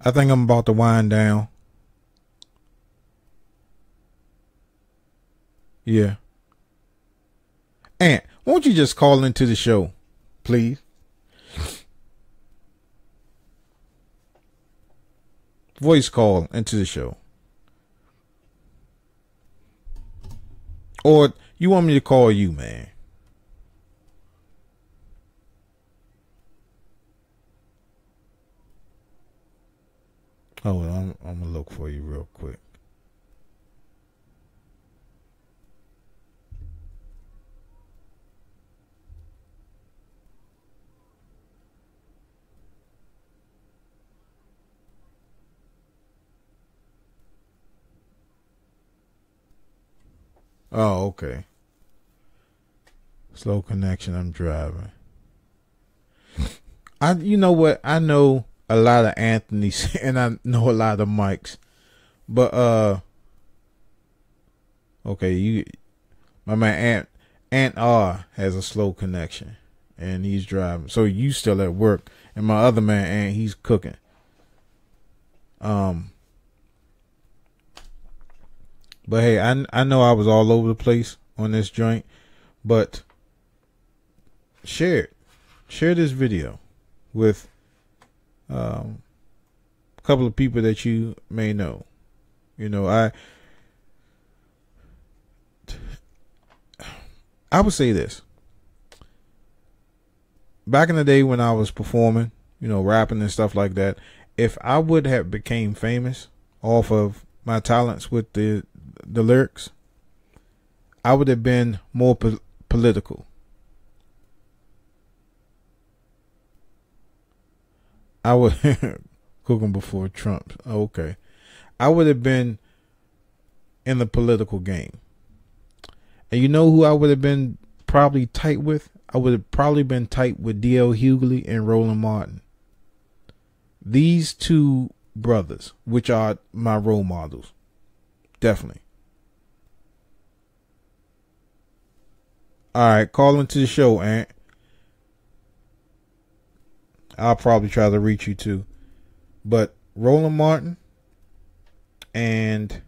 I think I'm about to wind down. Yeah. Ant, won't you just call into the show, please? Voice call into the show. Or you want me to call you, man? Hold on, I'm gonna look for you real quick. Oh, okay. Slow connection. I'm driving. You know what? I know a lot of Anthony's and I know a lot of Mike's, but okay, my man Ant R has a slow connection, and he's driving. So you still at work, and my other man Ant, he's cooking. But hey, I know I was all over the place on this joint, but share this video with a couple of people that you may know. You know, I would say this. Back in the day when I was performing, you know, rapping and stuff like that, if I would have became famous off of my talents with the lyrics, I would have been more political. I would cooking before Trump. Okay, I would have been in the political game. And you know who I would have been probably tight with? I would have probably been tight with D.L. Hughley and Roland Martin. These 2 brothers, which are my role models. Definitely. All right, call into the show, Ant. I'll probably try to reach you too. But Roland Martin and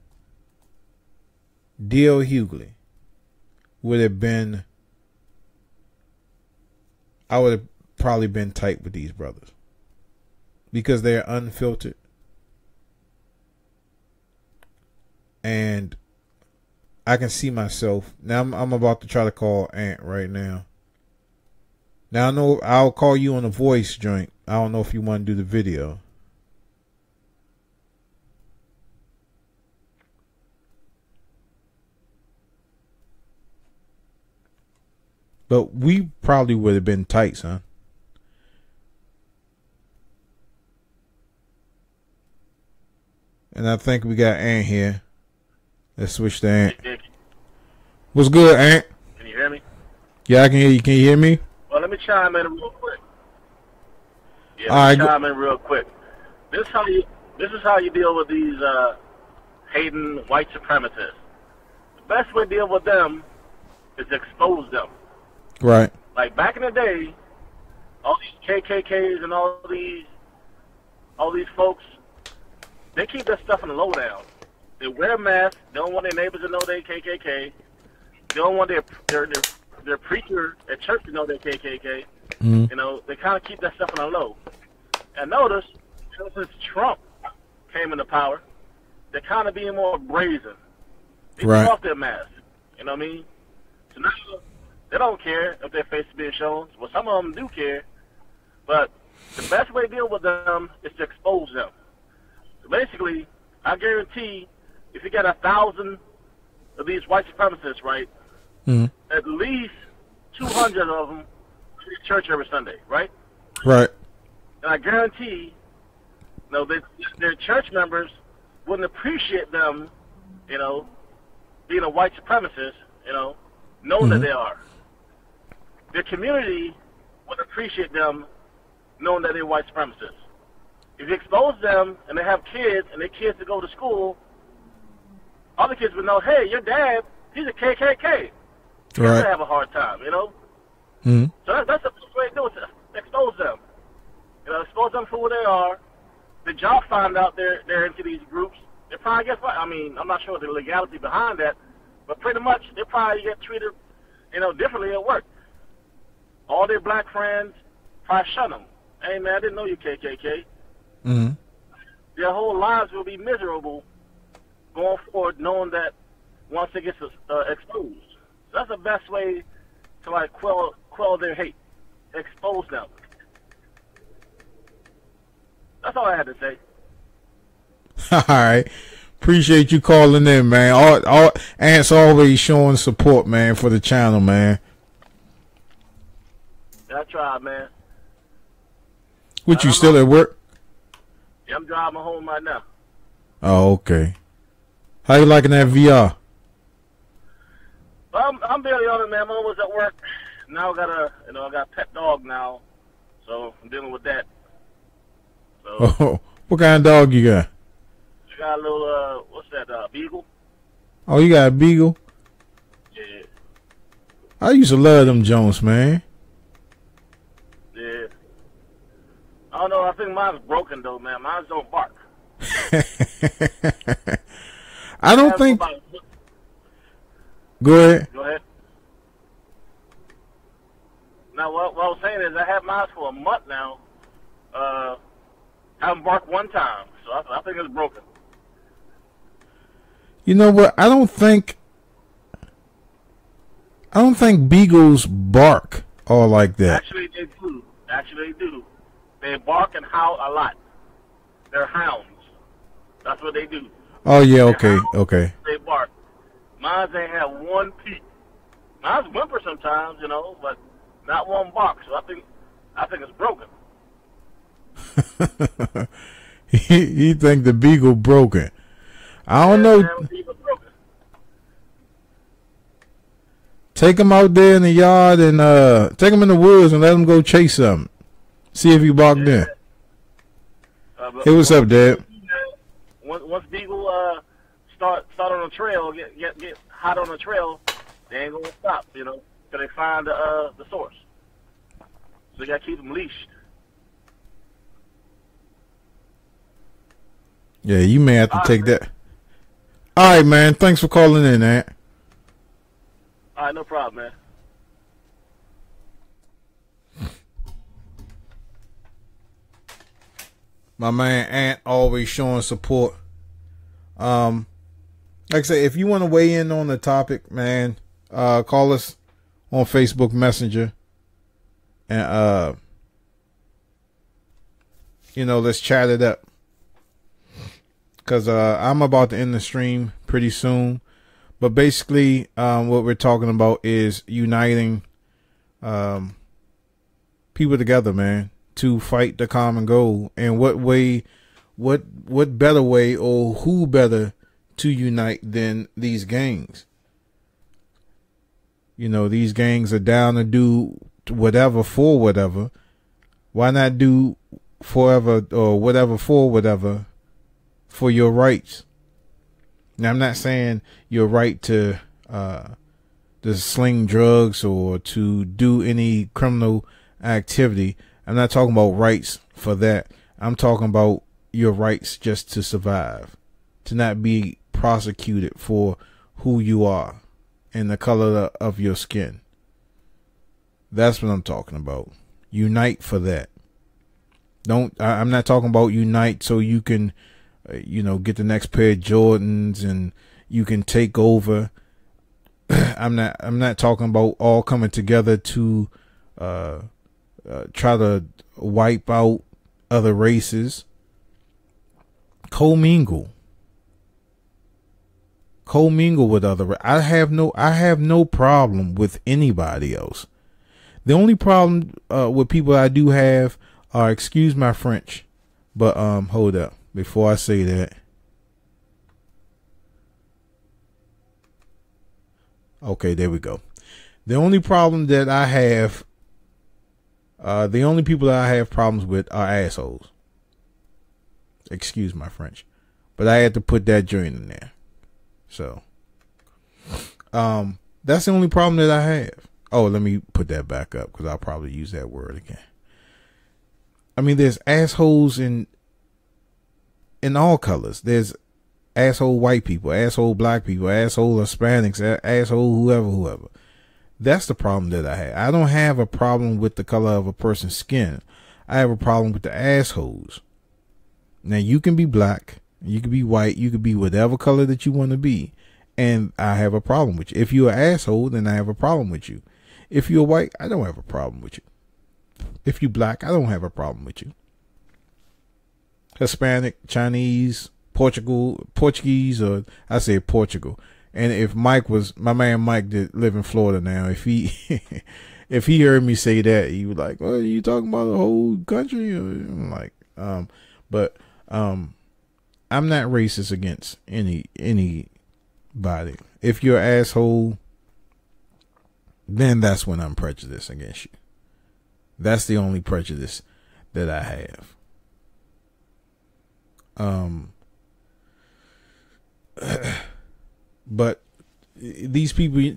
D.L. Hughley would have been, I would have probably been tight with these brothers because they're unfiltered. And I can see myself. Now I'm about to try to call Ant right now. Now I know I'll call you on a voice joint. I don't know if you want to do the video. But we probably would have been tight, son. And I think we got Ant here. Let's switch to Ant. What's good, Ant? Can you hear me? Yeah, I can hear you. Can you hear me? Well, let me chime in real quick. Yeah, all right, chime in real quick. This is how you deal with these hating white supremacists. The best way to deal with them is to expose them. Right. Like back in the day, all these KKKs and all these folks, they keep that stuff in the lowdown. They wear masks. They don't want their neighbors to know they KKK. They don't want their preacher at church to know they're KKK. Mm-hmm. You know, they kind of keep that stuff on the low. And notice, since Trump came into power, they're kind of being more brazen. They take Right. off their mask. You know what I mean? So now they don't care if their face is being shown. Well, some of them do care, but the best way to deal with them is to expose them. So basically, I guarantee if you get 1,000 of these white supremacists, right, at least 200 of them go to church every Sunday, right? Right. And I guarantee, you know, that their church members wouldn't appreciate them, you know, being a white supremacist, you know, knowing that they are. Their community would appreciate them knowing that they're white supremacists. If you expose them and they have kids and their kids to go to school, other kids would know, hey, your dad, he's a KKK. They're going to have a hard time, you know? So that's the best way to do it, to expose them. You know, expose them for who they are. The job find out they're into these groups. They probably get, I mean, I'm not sure the legality behind that, but pretty much they probably get treated, you know, differently at work. All their black friends probably shun them. Hey, man, I didn't know you KKK. Their whole lives will be miserable going forward, knowing that once it gets exposed. So that's the best way to, like, quell their hate. Expose them. That's all I had to say. All right. Appreciate you calling in, man. Ant's always showing support, man, for the channel, man. I tried, man. What, you still at work? Yeah, I'm driving home right now. Oh, okay. How you liking that VR? Well, I'm barely on it, man. I'm always at work. Now I got a pet dog now, so I'm dealing with that. So Oh, what kind of dog you got? I got a little, what's that, beagle? Oh, you got a beagle? Yeah. I used to love them Jones, man. Yeah. I don't know. I think mine's broken, though, man. Mine don't bark. I don't think. Go ahead. Go ahead. Now, what I was saying is I have mine for a month now. I haven't barked one time, so I think it's broken. You know what? I don't think beagles bark all like that. Actually, they do. They bark and howl a lot. They're hounds. That's what they do. Oh yeah, okay, Hounds, okay. They bark. Mine ain't have one peep. Mine's whimper sometimes, you know, but not one bark. So I think it's broken. he think the beagle broken. I don't know. Man, broken. Take him out there in the yard and take him in the woods and let him go chase something. See if he barked in. Hey, what's up, Dad? Once beagle start on the trail, get hot on the trail, they ain't gonna stop, you know, till they find the source. So you gotta keep them leashed. Yeah, you may have to take that. All right, man. Thanks for calling in, Ant. All right, no problem, man. My man Ant always showing support. Like I said, if you want to weigh in on the topic, man, call us on Facebook Messenger, and let's chat it up. Cause I'm about to end the stream pretty soon, but basically, what we're talking about is uniting people together, man, to fight the common goal. And what better way, or who better to unite than these gangs? You know, these gangs are down to do whatever for whatever. Why not do forever or whatever for whatever for your rights? Now, I'm not saying your right to sling drugs or to do any criminal activity. I'm not talking about rights for that. I'm talking about your rights just to survive, to not be prosecuted for who you are and the color of your skin. That's what I'm talking about. Unite for that. I'm not talking about unite so you can, get the next pair of Jordans and, you can take over. I'm not talking about all coming together to try to wipe out other races. Commingle with other. I have no problem with anybody else. The only problem with people I do have are, excuse my French, but hold up before I say that. Okay, there we go. The only problem that I have, the only people that I have problems with are assholes. Excuse my French, but I had to put that joint in there. So, that's the only problem that I have. Oh, let me put that back up because I'll probably use that word again. I mean, there's assholes in all colors. There's asshole white people, asshole black people, asshole Hispanics, asshole whoever. That's the problem that I have. I don't have a problem with the color of a person's skin. I have a problem with the assholes. Now, you can be black, you can be white, you can be whatever color that you want to be, and I have a problem with you. If you're an asshole, then I have a problem with you. If you're white, I don't have a problem with you. If you're black, I don't have a problem with you. Hispanic, Chinese, Portuguese, or I say Portugal. And if my man Mike that live in Florida now, if he if he heard me say that, he was like, "Well, are you talking about the whole country?" I'm like, but I'm not racist against anybody. If you're an asshole, then that's when I'm prejudiced against you. That's the only prejudice that I have. But these people,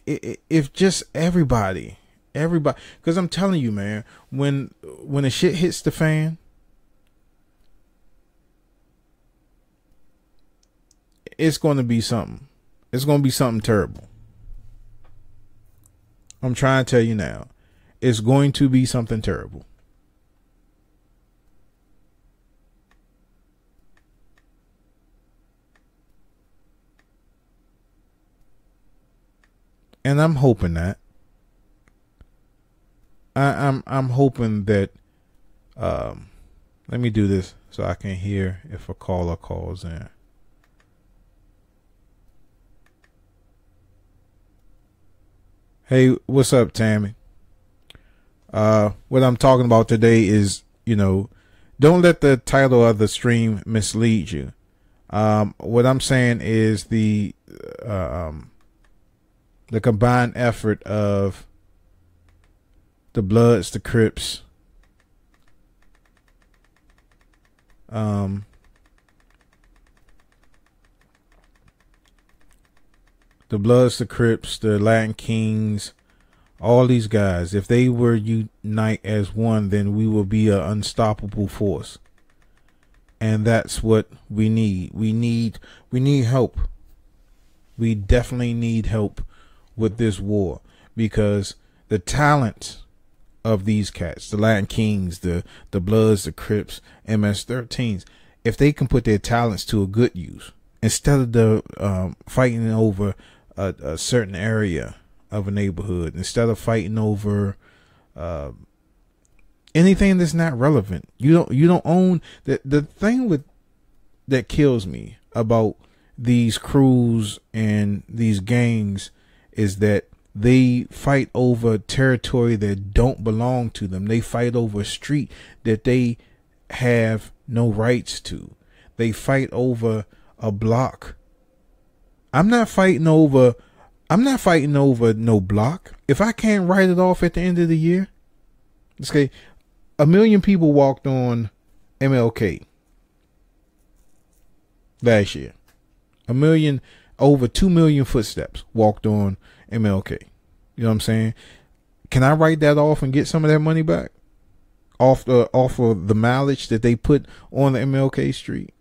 if just everybody, because I'm telling you, man, when the shit hits the fan, it's going to be something. It's going to be something terrible. I'm trying to tell you now. It's going to be something terrible. And I'm hoping that. I'm hoping that. Let me do this so I can hear if a caller calls in. Hey, what's up, Tammy? What I'm talking about today is, don't let the title of the stream mislead you. What I'm saying is the combined effort of the Bloods, the Crips, the Latin Kings, all these guys, if they were unite as one, then we will be an unstoppable force. And that's what we need. We need help. We definitely need help with this war, because the talents of these cats, the Latin Kings, the Bloods, the Crips, MS-13s, if they can put their talents to a good use, instead of the fighting over a certain area of a neighborhood, instead of fighting over anything that's not relevant. You don't own the thing that kills me about these crews and these gangs is that they fight over territory that don't belong to them. They fight over a street that they have no rights to. They fight over a block. I'm not fighting over no block. If I can't write it off at the end of the year, okay, 1 million people walked on MLK last year. Over 2 million footsteps walked on MLK. You know what I'm saying? Can I write that off and get some of that money back off of the mileage that they put on the MLK street?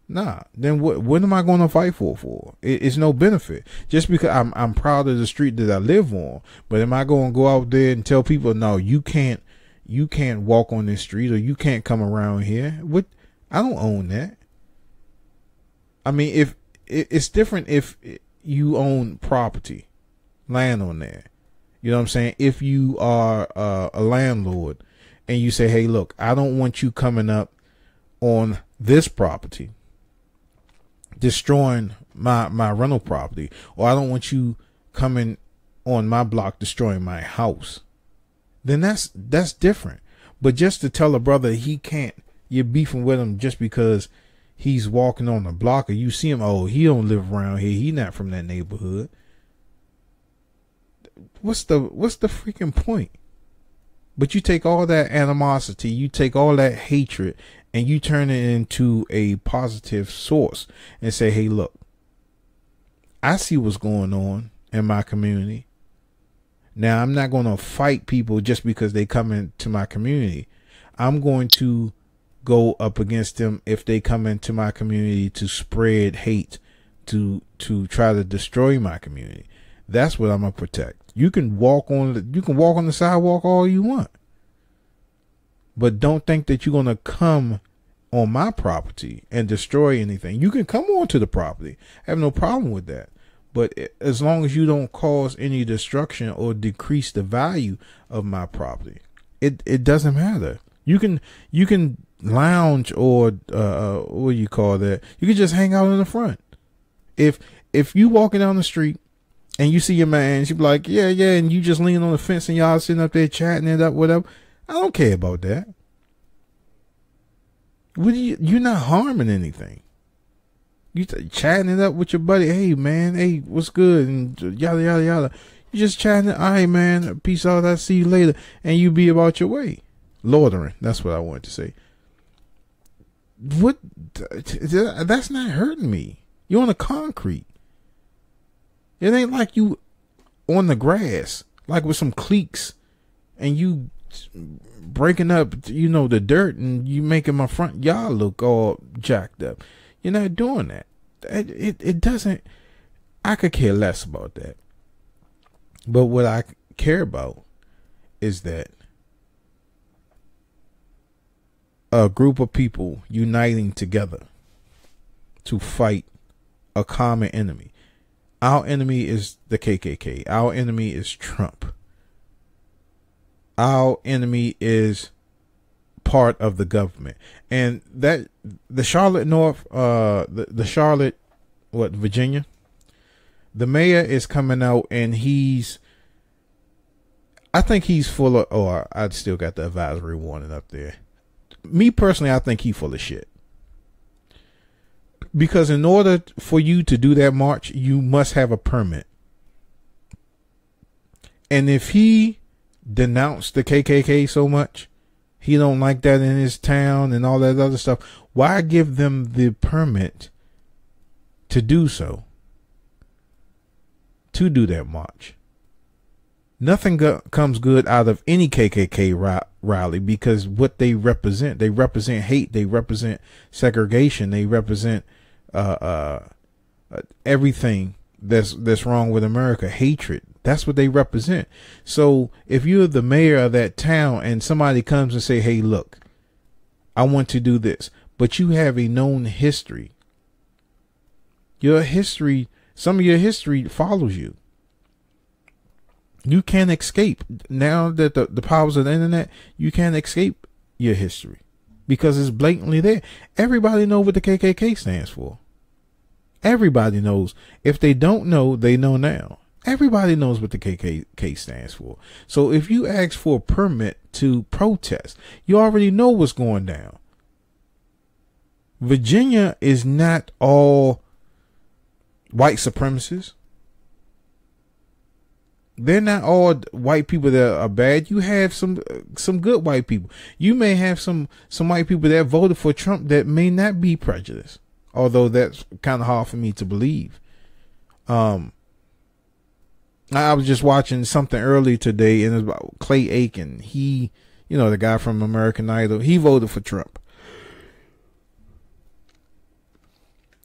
Nah. Then what am I going to fight for? It's no benefit. Just because I'm proud of the street that I live on, but am I going to go out there and tell people, no, you can't walk on this street, or you can't come around here? What? I don't own that. I mean, it's different if you own property, land on there. You know what I'm saying? If you are a landlord and you say, hey, look, I don't want you coming up on this property, destroying my rental property, or I don't want you coming on my block, destroying my house, then that's different. But just to tell a brother he can't, you're beefing with him just because he's walking on the block, or you see him, oh, he don't live around here, he not from that neighborhood. What's the freaking point? But you take all that animosity, you take all that hatred, and you turn it into a positive source and say, hey, look, I see what's going on in my community. Now, I'm not going to fight people just because they come into my community. I'm going to go up against them if they come into my community to spread hate, to try to destroy my community. That's what I'm going to protect. You can walk on the sidewalk all you want, but don't think that you're going to come on my property and destroy anything. You can come onto the property. I have no problem with that. But as long as you don't cause any destruction or decrease the value of my property, it doesn't matter. You can lounge, or what do you call that? You can just hang out in the front. If you walking down the street and you see your man, you be like, yeah, and you just leaning on the fence and y'all sitting up there chatting it up, whatever. I don't care about that. You're not harming anything. You chatting it up with your buddy. Hey, man. Hey, what's good? And yada, yada, yada. You just chatting it. All right, man. Peace out. I'll see you later. And you be about your way. Loitering. That's what I wanted to say. What? That's not hurting me. You're on the concrete. It ain't like you on the grass, like with some cleats, and you breaking up, the dirt, and you making my front yard look all jacked up. You're not doing that. It doesn't. I could care less about that. But what I care about is that a group of people uniting together to fight a common enemy. Our enemy is the KKK. Our enemy is Trump. Our enemy is part of the government, and that the Charlotte the Charlotte, Virginia, the mayor is coming out, and I think he's full of, I still got the advisory warning up there. Me personally, I think he's full of shit, because in order for you to do that march, you must have a permit, and if he denounced the KKK so much, he don't like that in his town and all that other stuff, why give them the permit to do so? To do that march. Nothing comes good out of any KKK rally, because what they represent hate, they represent segregation, they represent everything that's wrong with America, hatred. That's what they represent. So if you're the mayor of that town and somebody comes and say, hey, look, I want to do this, but you have a known history. Some of your history follows you. You can't escape. Now that the powers of the internet, you can't escape your history because it's blatantly there. Everybody knows what the KKK stands for. Everybody knows. If they don't know, they know now. Everybody knows what the KKK stands for. So if you ask for a permit to protest, you already know what's going down. Virginia is not all white supremacists. They're not all white people that are bad. You have some good white people. You may have some white people that voted for Trump that may not be prejudiced, although that's kind of hard for me to believe. I was just watching something early today, and it was about Clay Aiken. He, the guy from American Idol, he voted for Trump.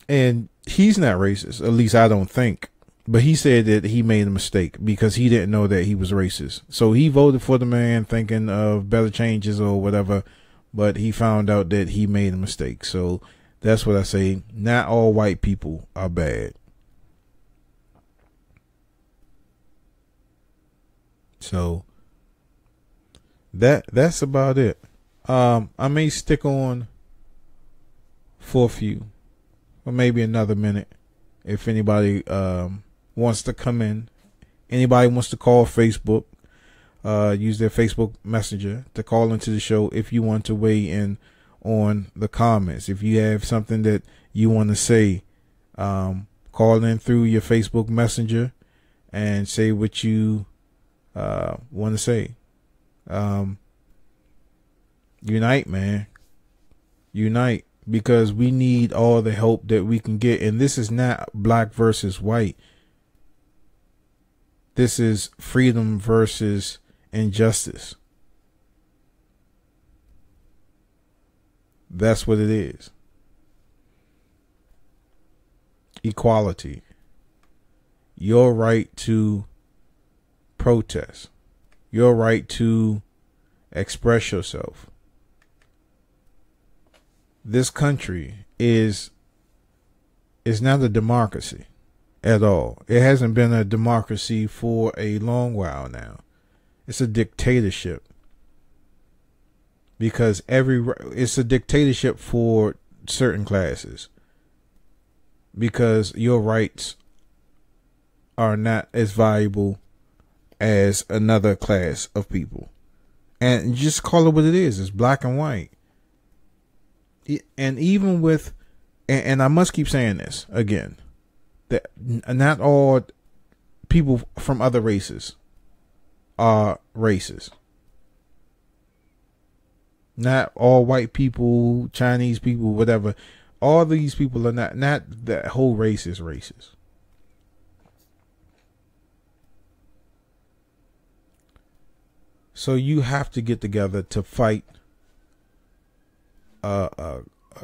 And he's not racist, at least I don't think. But he said that he made a mistake because he didn't know that he was racist. So he voted for the man thinking of better changes or whatever, but he found out that he made a mistake. So That's what I say. Not all white people are bad. So that's about it. I may stick on for a few, or maybe another minute, if anybody wants to come in. Anybody wants to call Facebook, use their Facebook Messenger to call into the show if you want to weigh in on the comments. If you have something that you want to say, call in through your Facebook Messenger and say what you want to say. Unite, man. Unite, because we need all the help that we can get. And this is not black versus white. This is freedom versus injustice. That's what it is. Equality. Your right to protest. Your right to express yourself. This country is not a democracy at all. It hasn't been a democracy for a long while now. It's a dictatorship. Because it's a dictatorship for certain classes. Because your rights are not as valuable as another class of people. And just call it what it is. It's black and white. And even with, and I must keep saying this again, that not all people from other races are racist. Not all white people, Chinese people, whatever. All these people are not that whole race is racist. So you have to get together to fight a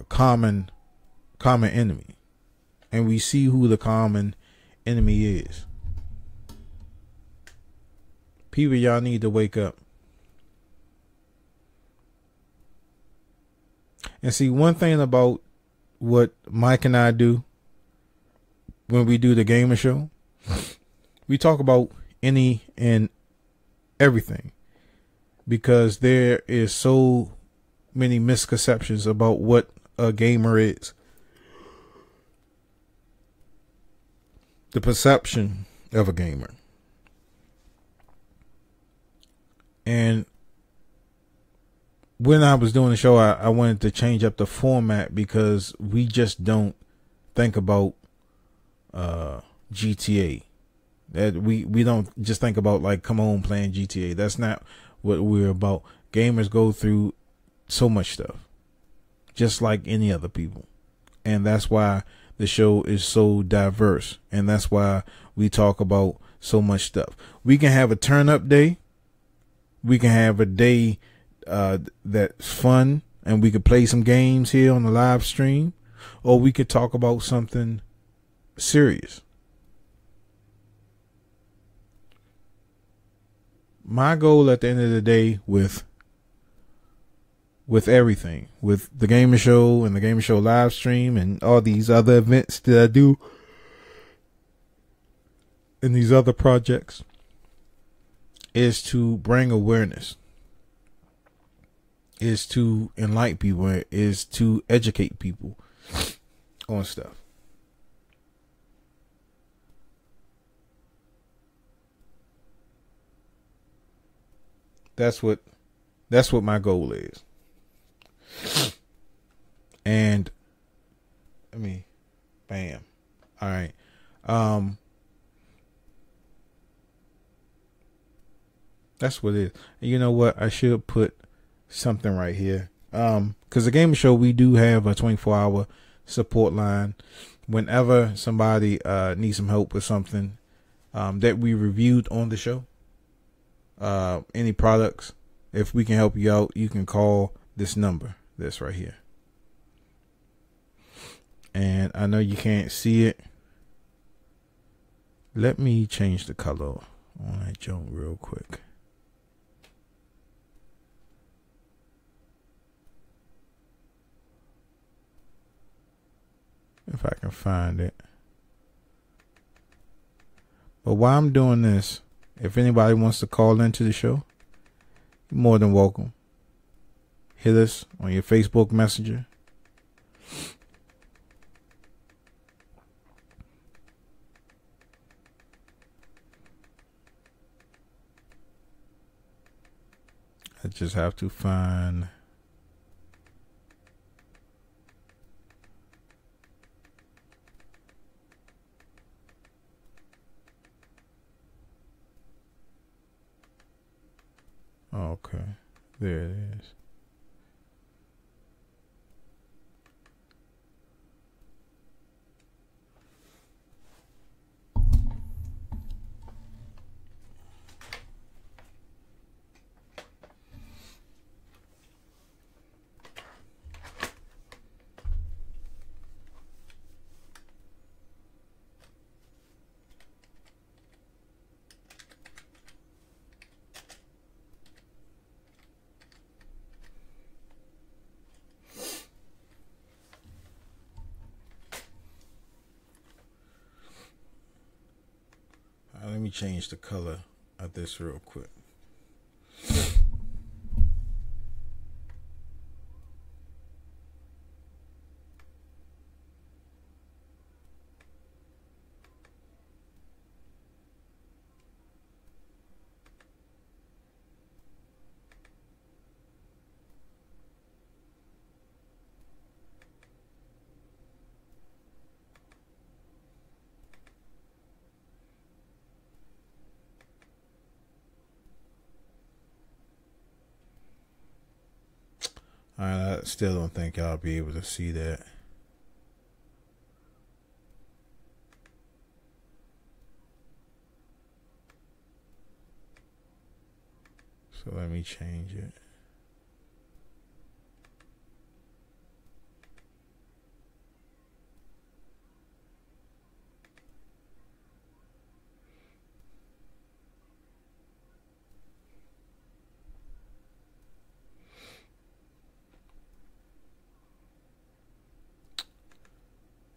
common enemy. And we see who the common enemy is. People, y'all need to wake up. And see, one thing about what Mike and I do when we do the gamer show, we talk about any and everything, because there is so many misconceptions about what a gamer is. The perception of a gamer. And when I was doing the show, I wanted to change up the format, because we just don't think about GTA. That we don't just think about like, come on, playing GTA. That's not what we're about. Gamers go through so much stuff, just like any other people. And that's why the show is so diverse. And that's why we talk about so much stuff. We can have a turn up day. We can have a day that's fun, and we could play some games here on the live stream, or we could talk about something serious. My goal at the end of the day with everything, with the gamer show and the gamer show live stream and all these other events that I do and these other projects, is to bring awareness, is to enlighten people, is to educate people on stuff. That's what my goal is. And I mean, bam. All right. That's what it is. And you know what? I should put something right here. Because the gaming show, we do have a 24-hour support line. Whenever somebody needs some help with something that we reviewed on the show, any products, if we can help you out, you can call this number. This right here. And I know you can't see it. Let me change the color on that junk real quick. If I can find it. But while I'm doing this, if anybody wants to call into the show, you're more than welcome. Hit us on your Facebook Messenger. I just have to find... Okay, there it is. Let me change the color of this real quick. I still don't think I'll be able to see that. So let me change it.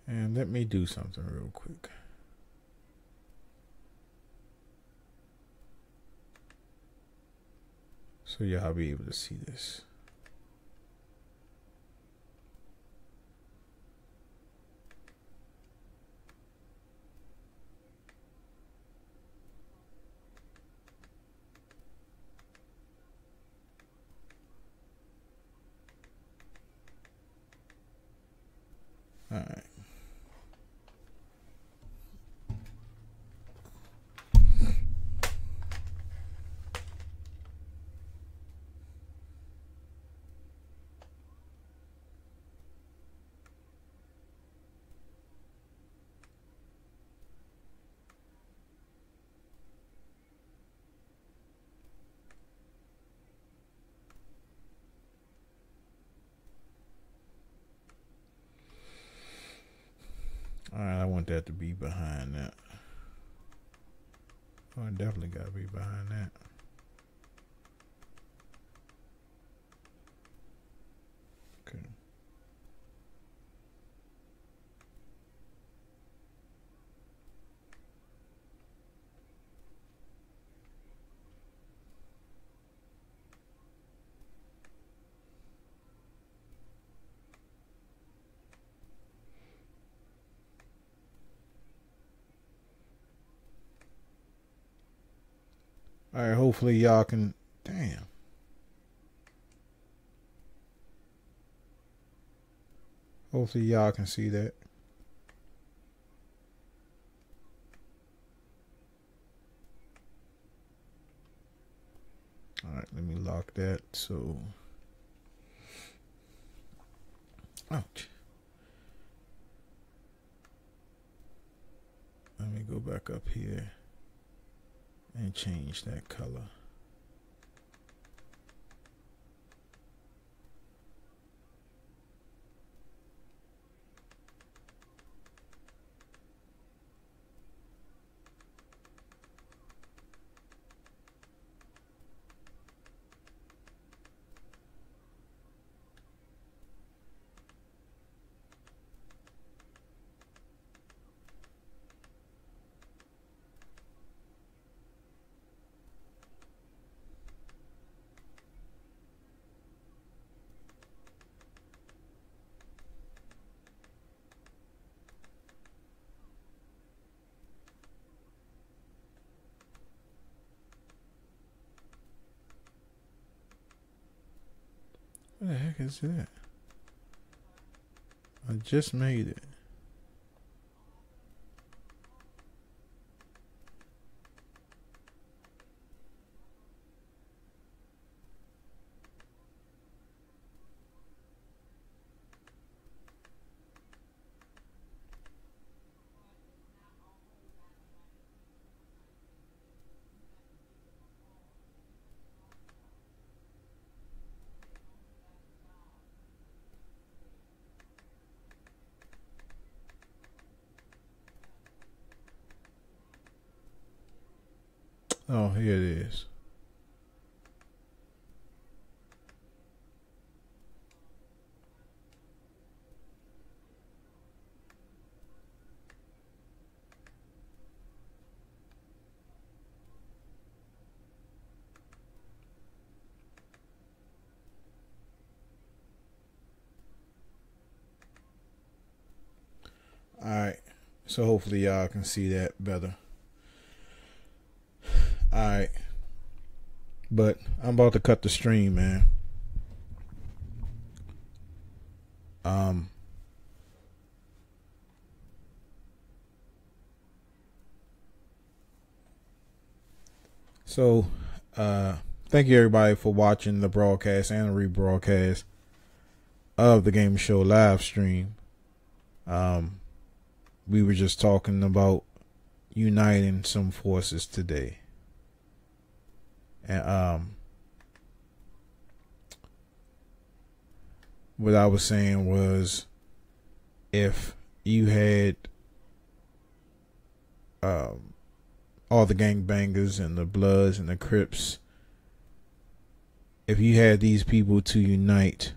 And let me do something real quick. So y'all be able to see this. All right. Alright, I want that to be behind that. Oh, I definitely gotta be behind that. Okay. All right, hopefully y'all can, damn. Hopefully y'all can see that. All right, let me lock that. So, ouch. Let me go back up here and change that color. What the heck is that? I just made it. Oh, here it is. All right. So hopefully y'all can see that better. Alright. But I'm about to cut the stream, man. So thank you everybody for watching the broadcast and the rebroadcast of the Game Show live stream. We were just talking about uniting some forces today. And what I was saying was, if you had all the gangbangers and the Bloods and the Crips, if you had these people to unite,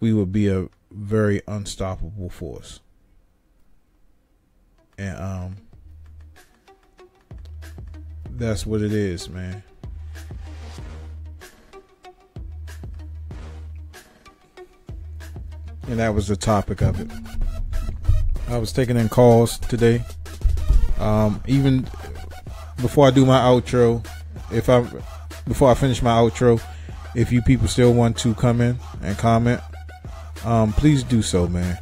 we would be a very unstoppable force. And that's what it is, man. And that was the topic of it. I was taking in calls today. Even before I do my outro, before I finish my outro, if you people still want to come in and comment, please do so, man.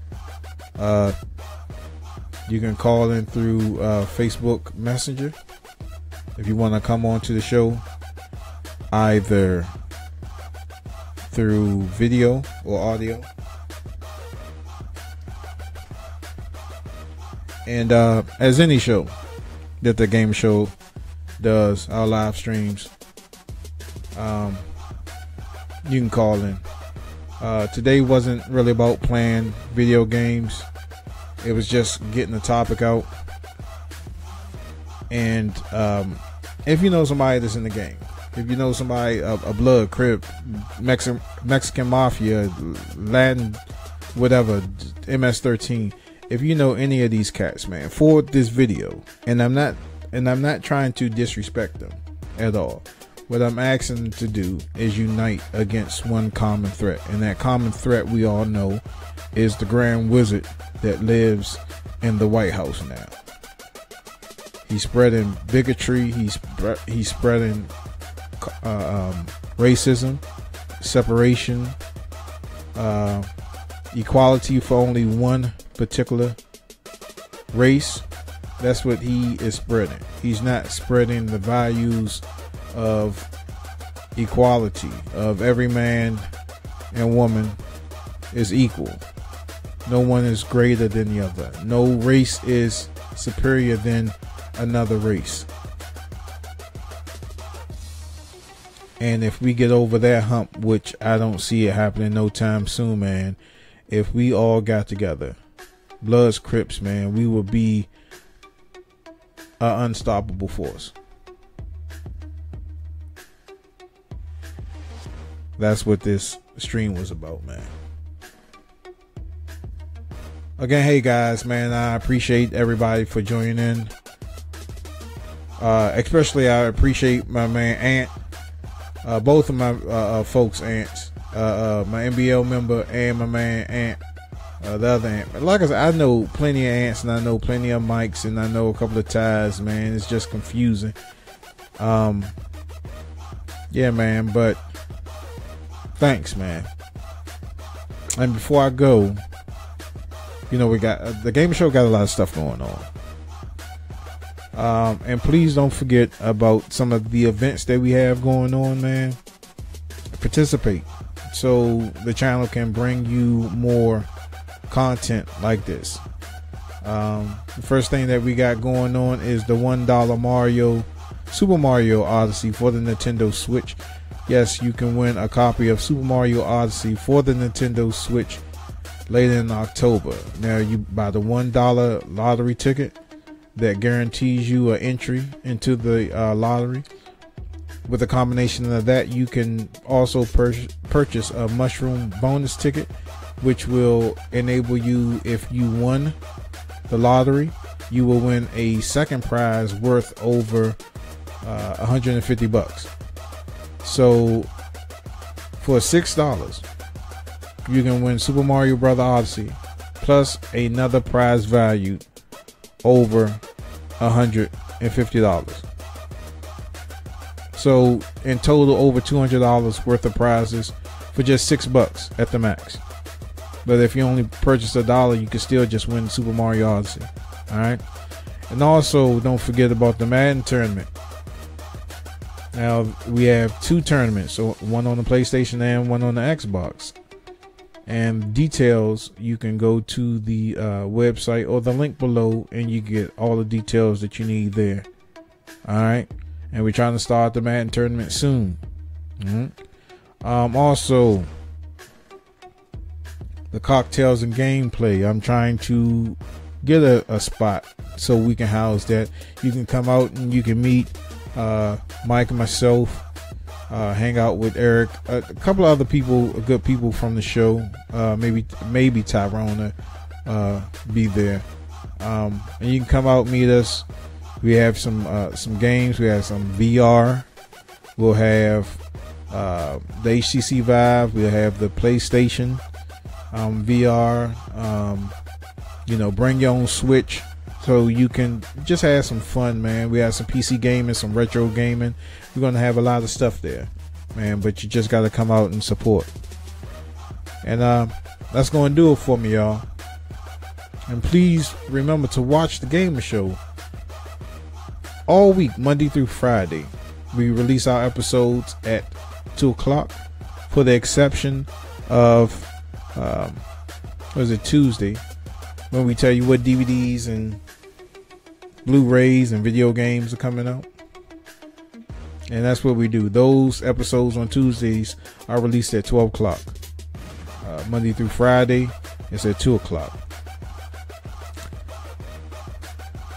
You can call in through Facebook Messenger if you want to come on to the show, either through video or audio. And as any show that the Game Show does, our live streams, you can call in. Today wasn't really about playing video games. It was just getting the topic out. And if you know somebody that's in the game, if you know somebody, a Blood, Crip, Mexican Mafia, Latin, whatever, MS-13, if you know any of these cats, man, for this video, and I'm not trying to disrespect them at all. What I'm asking them to do is unite against one common threat, and that common threat we all know is the Grand Wizard that lives in the White House now. He's spreading bigotry. He's spreading racism, separation, equality for only one particular race. That's what he is spreading. He's not spreading the values of equality, of every man and woman is equal. No one is greater than the other. No race is superior than another race. And if we get over that hump, which I don't see it happening no time soon, man, if we all got together, Bloods, Crips, man, we will be an unstoppable force. That's what this stream was about, man. Again, hey guys, man, I appreciate everybody for joining in. Especially I appreciate my man Ant, both of my folks Ants, my NBL member and my man Ant, the other Ant. Like I said, I know plenty of Ants and I know plenty of Mikes and I know a couple of Ties, man. It's just confusing. Yeah, man, but thanks, man. And before I go, you know, we got the game show got a lot of stuff going on. And please don't forget about some of the events that we have going on, man. Participate so the channel can bring you more content like this. The first thing that we got going on is the $1 Super Mario Odyssey for the Nintendo Switch. Yes, you can win a copy of Super Mario Odyssey for the Nintendo Switch later in October. Now, you buy the $1 lottery ticket that guarantees you an entry into the lottery. With a combination of that, you can also purchase a mushroom bonus ticket, which will enable you, if you won the lottery, you will win a second prize worth over $150. So for $6, you can win Super Mario Bros. Odyssey plus another prize valued over $150. So in total, over $200 worth of prizes for just $6 at the max. But if you only purchase $1, you can still just win Super Mario Odyssey. All right. And also, don't forget about the Madden Tournament. Now we have 2 tournaments, so one on the PlayStation and one on the Xbox. And details, you can go to the website or the link below, and you get all the details that you need there. All right. And we're trying to start the Madden Tournament soon. Also, the cocktails and gameplay. I'm trying to get a spot so we can house that. You can come out and you can meet Mike and myself, hang out with Eric, a couple of other people, good people from the show. Maybe Tyrone be there. And you can come out, meet us. We have some games. We have some VR. We'll have the HTC Vive. We'll have the PlayStation VR. You know, bring your own Switch so you can just have some fun, man. We have some PC gaming, some retro gaming. We're gonna have a lot of stuff there, man. But you just gotta come out and support. And that's gonna do it for me, y'all. And please remember to watch the Gamer Show all week, Monday through Friday. We release our episodes at 2 o'clock, for the exception of Tuesday, when we tell you what DVDs and Blu-rays and video games are coming out. And that's what we do. Those episodes on Tuesdays are released at 12 o'clock. Monday through Friday, it's at 2 o'clock.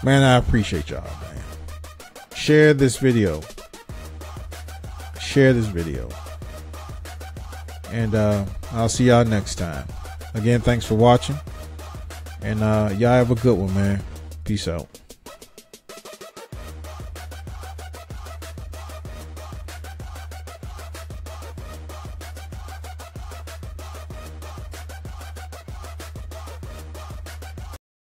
Man, I appreciate y'all, man. Share this video. And I'll see y'all next time. Again, thanks for watching. And y'all have a good one, man. Peace out.